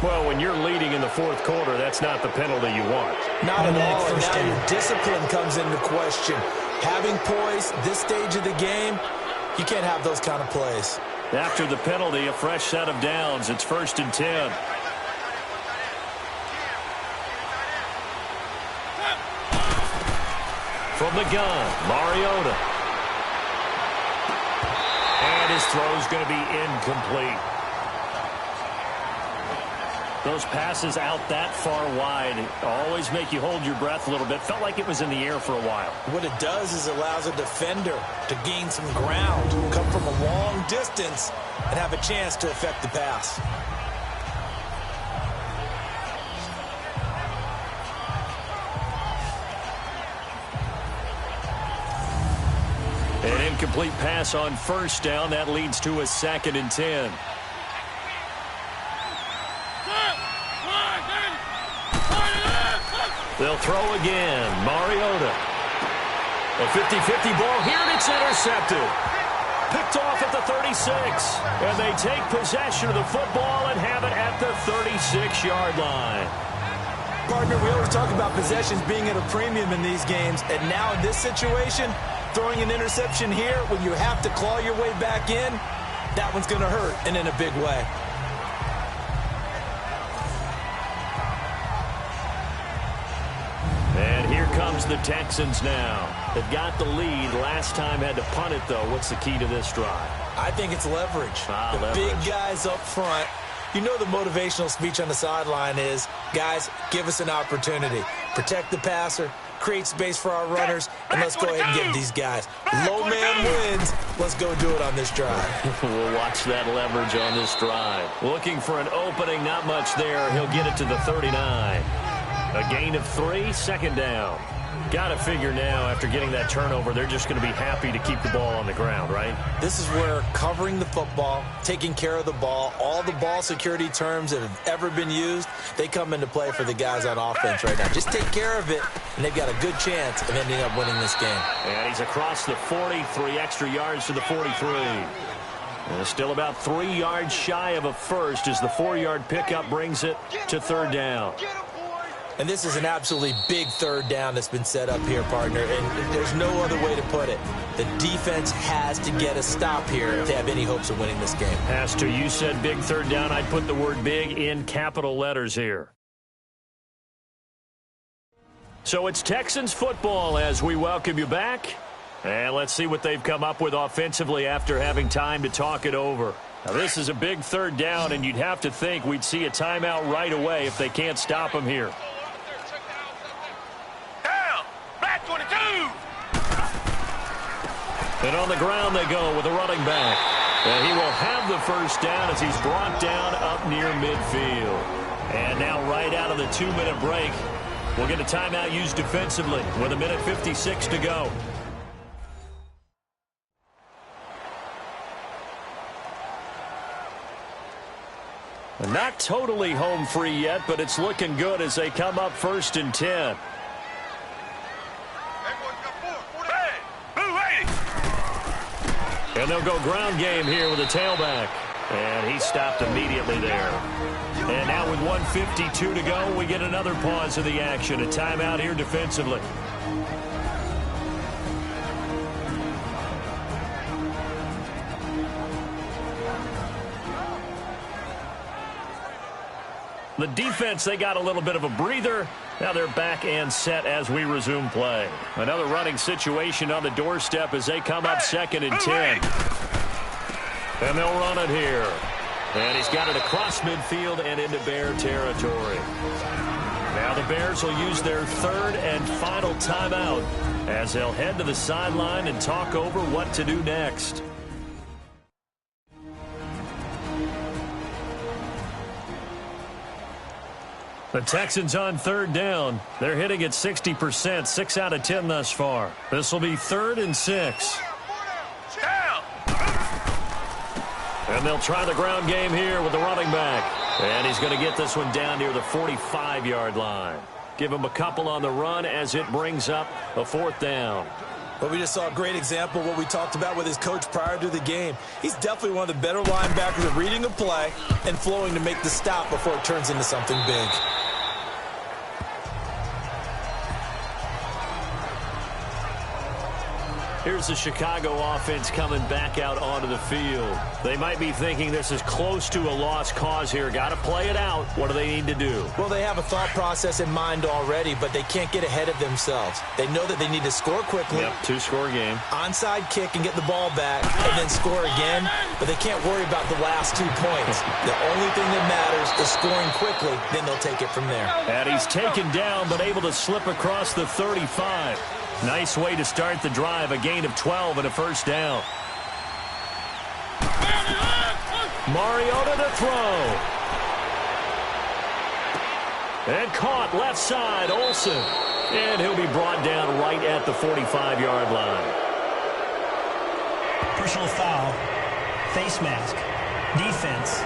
[SPEAKER 1] Well, when you're leading in the 4th quarter, that's not the penalty you want.
[SPEAKER 2] Not at all. And now your discipline comes into question. Having poise this stage of the game, you can't have those kind of plays.
[SPEAKER 1] After the penalty, a fresh set of downs. It's 1st and 10. From the gun, Mariota. And his throw's going to be incomplete. Those passes out that far wide always make you hold your breath a little bit. Felt like it was in the air for a while.
[SPEAKER 2] What it does is allows a defender to gain some ground, come from a long distance, and have a chance to affect the pass.
[SPEAKER 1] An incomplete pass on 1st down. That leads to a 2nd and 10. They'll throw again. Mariota. A 50-50 ball here, and it's intercepted. Picked off at the 36. And they take possession of the football and have it at the 36-yard line.
[SPEAKER 2] Partner, we always talk about possessions being at a premium in these games. And now in this situation, throwing an interception here when you have to claw your way back in, that one's going to hurt, and in a big way.
[SPEAKER 1] And here comes the Texans now. They've got the lead. Last time had to punt it, though. What's the key to this drive?
[SPEAKER 2] I think it's leverage. The big guys up front. You know the motivational speech on the sideline is, guys, give us an opportunity. Protect the passer, create space for our runners, and let's go ahead and get these guys. Low man wins. Let's go do it on this drive.
[SPEAKER 1] We'll watch that leverage on this drive. Looking for an opening, not much there. He'll get it to the 39. A gain of 3, 2nd down. Got to figure now, after getting that turnover, they're just going to be happy to keep the ball on the ground, right?
[SPEAKER 2] This is where covering the football, taking care of the ball, all the ball security terms that have ever been used, they come into play for the guys on offense right now. Just take care of it, and they've got a good chance of ending up winning this game.
[SPEAKER 1] And he's across the 40, 3 extra yards to the 43. And still about 3 yards shy of a first as the 4-yard pickup brings it to 3rd down.
[SPEAKER 2] And this is an absolutely big third down that's been set up here, partner, and there's no other way to put it. The defense has to get a stop here to have any hopes of winning this game.
[SPEAKER 1] Has to. You said big third down. I'd put the word big in capital letters here. So it's Texans football as we welcome you back. And let's see what they've come up with offensively after having time to talk it over. Now, this is a big third down, and you'd have to think we'd see a timeout right away if they can't stop them here.
[SPEAKER 4] Down! Black 22!
[SPEAKER 1] And on the ground they go with a running back. And he will have the first down as he's brought down up near midfield. And now right out of the 2-minute break, we'll get a timeout used defensively with 1:56 to go. Not totally home free yet, but it's looking good as they come up 1st and 10. And they'll go ground game here with a tailback. And he stopped immediately there. And now with 1:52 to go, we get another pause of the action. A timeout here defensively. The defense, they got a little bit of a breather. Now they're back and set as we resume play. Another running situation on the doorstep as they come up 2nd and 10. And they'll run it here. And he's got it across midfield and into Bear territory. Now the Bears will use their 3rd and final timeout as they'll head to the sideline and talk over what to do next. The Texans on 3rd down. They're hitting at 60%, 6 out of 10 thus far. This will be 3rd and 6. And they'll try the ground game here with the running back. And he's going to get this one down near the 45-yard line. Give him a couple on the run as it brings up a 4th down.
[SPEAKER 2] Well, we just saw a great example of what we talked about with his coach prior to the game. He's definitely one of the better linebackers at reading a play and flowing to make the stop before it turns into something big.
[SPEAKER 1] Here's the Chicago offense coming back out onto the field. They might be thinking this is close to a lost cause here. Got to play it out. What do they need to do?
[SPEAKER 2] Well, they have a thought process in mind already, but they can't get ahead of themselves. They know that they need to score quickly.
[SPEAKER 1] Yep, 2-score game.
[SPEAKER 2] Onside kick and get the ball back and then score again, but they can't worry about the last 2 points. The only thing that matters is scoring quickly, then they'll take it from there.
[SPEAKER 1] And he's taken down but able to slip across the 35. Nice way to start the drive, a gain of 12 and a first down. Mariota to throw. And caught left side, Olsen. And he'll be brought down right at the 45-yard line.
[SPEAKER 3] Personal foul, face mask, defense.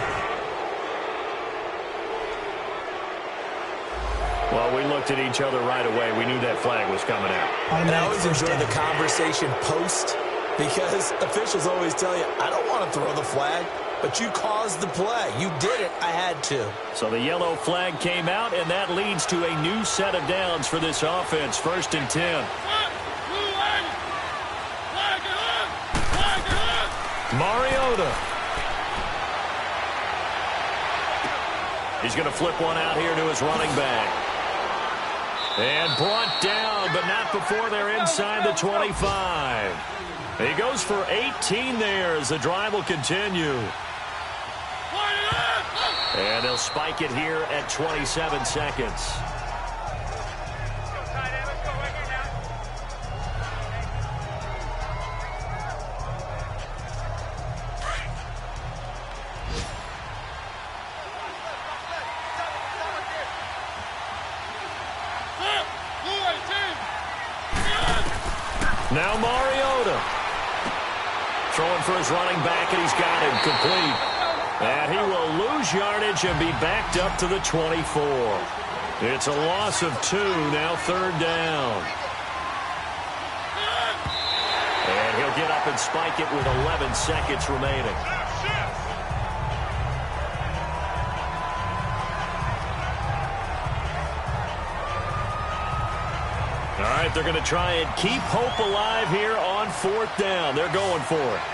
[SPEAKER 1] Well, we looked at each other right away. We knew that flag was coming out.
[SPEAKER 2] And I always enjoy the conversation post because officials always tell you, I don't want to throw the flag, but you caused the play. You did it. I had to.
[SPEAKER 1] So the yellow flag came out, and that leads to a new set of downs for this offense. 1st and 10. Mariota. He's going to flip one out here to his running back. And brought down, but not before they're inside the 25. He goes for 18 there as the drive will continue. And they'll spike it here at 27 seconds. Now Mariota. Throwing for his running back, and he's got him complete. And he will lose yardage and be backed up to the 24. It's a loss of 2, now 3rd down. And he'll get up and spike it with 11 seconds remaining. right, they're going to try and keep hope alive here on 4th down. They're going for it.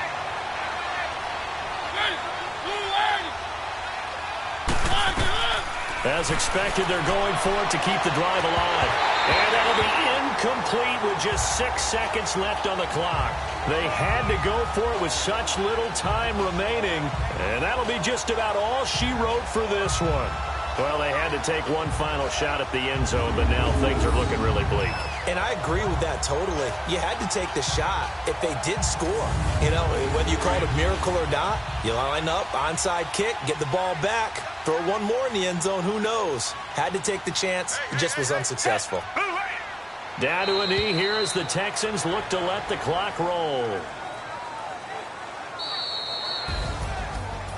[SPEAKER 1] As expected, they're going for it to keep the drive alive. And that'll be incomplete with just 6 seconds left on the clock. They had to go for it with such little time remaining. And that'll be just about all she wrote for this one. Well, they had to take one final shot at the end zone, but now things are looking really bleak.
[SPEAKER 2] And I agree with that totally. You had to take the shot if they did score. You know, whether you call it a miracle or not, you line up, onside kick, get the ball back, throw one more in the end zone, who knows? Had to take the chance, it just was unsuccessful.
[SPEAKER 1] Down to a knee here as the Texans look to let the clock roll.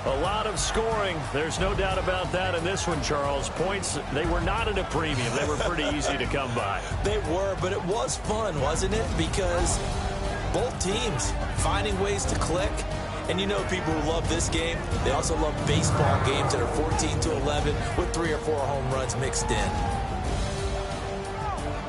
[SPEAKER 1] A lot of scoring. There's no doubt about that in this one, Charles. Points, they were not at a premium. They were pretty easy to come by.
[SPEAKER 2] They were, but it was fun, wasn't it? Because both teams finding ways to click. And you know people who love this game, they also love baseball games that are 14-11 with 3 or 4 home runs mixed in.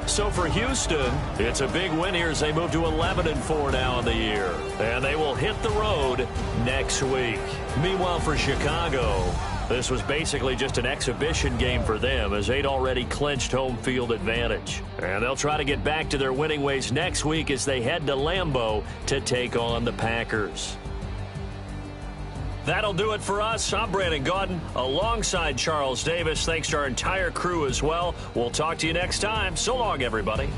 [SPEAKER 1] So for Houston, it's a big win here as they move to 11-4 now in the year. And they will hit the road next week. Meanwhile, for Chicago, this was basically just an exhibition game for them as they'd already clinched home field advantage. And they'll try to get back to their winning ways next week as they head to Lambeau to take on the Packers. That'll do it for us. I'm Brandon Gaudin alongside Charles Davis. Thanks to our entire crew as well. We'll talk to you next time. So long, everybody.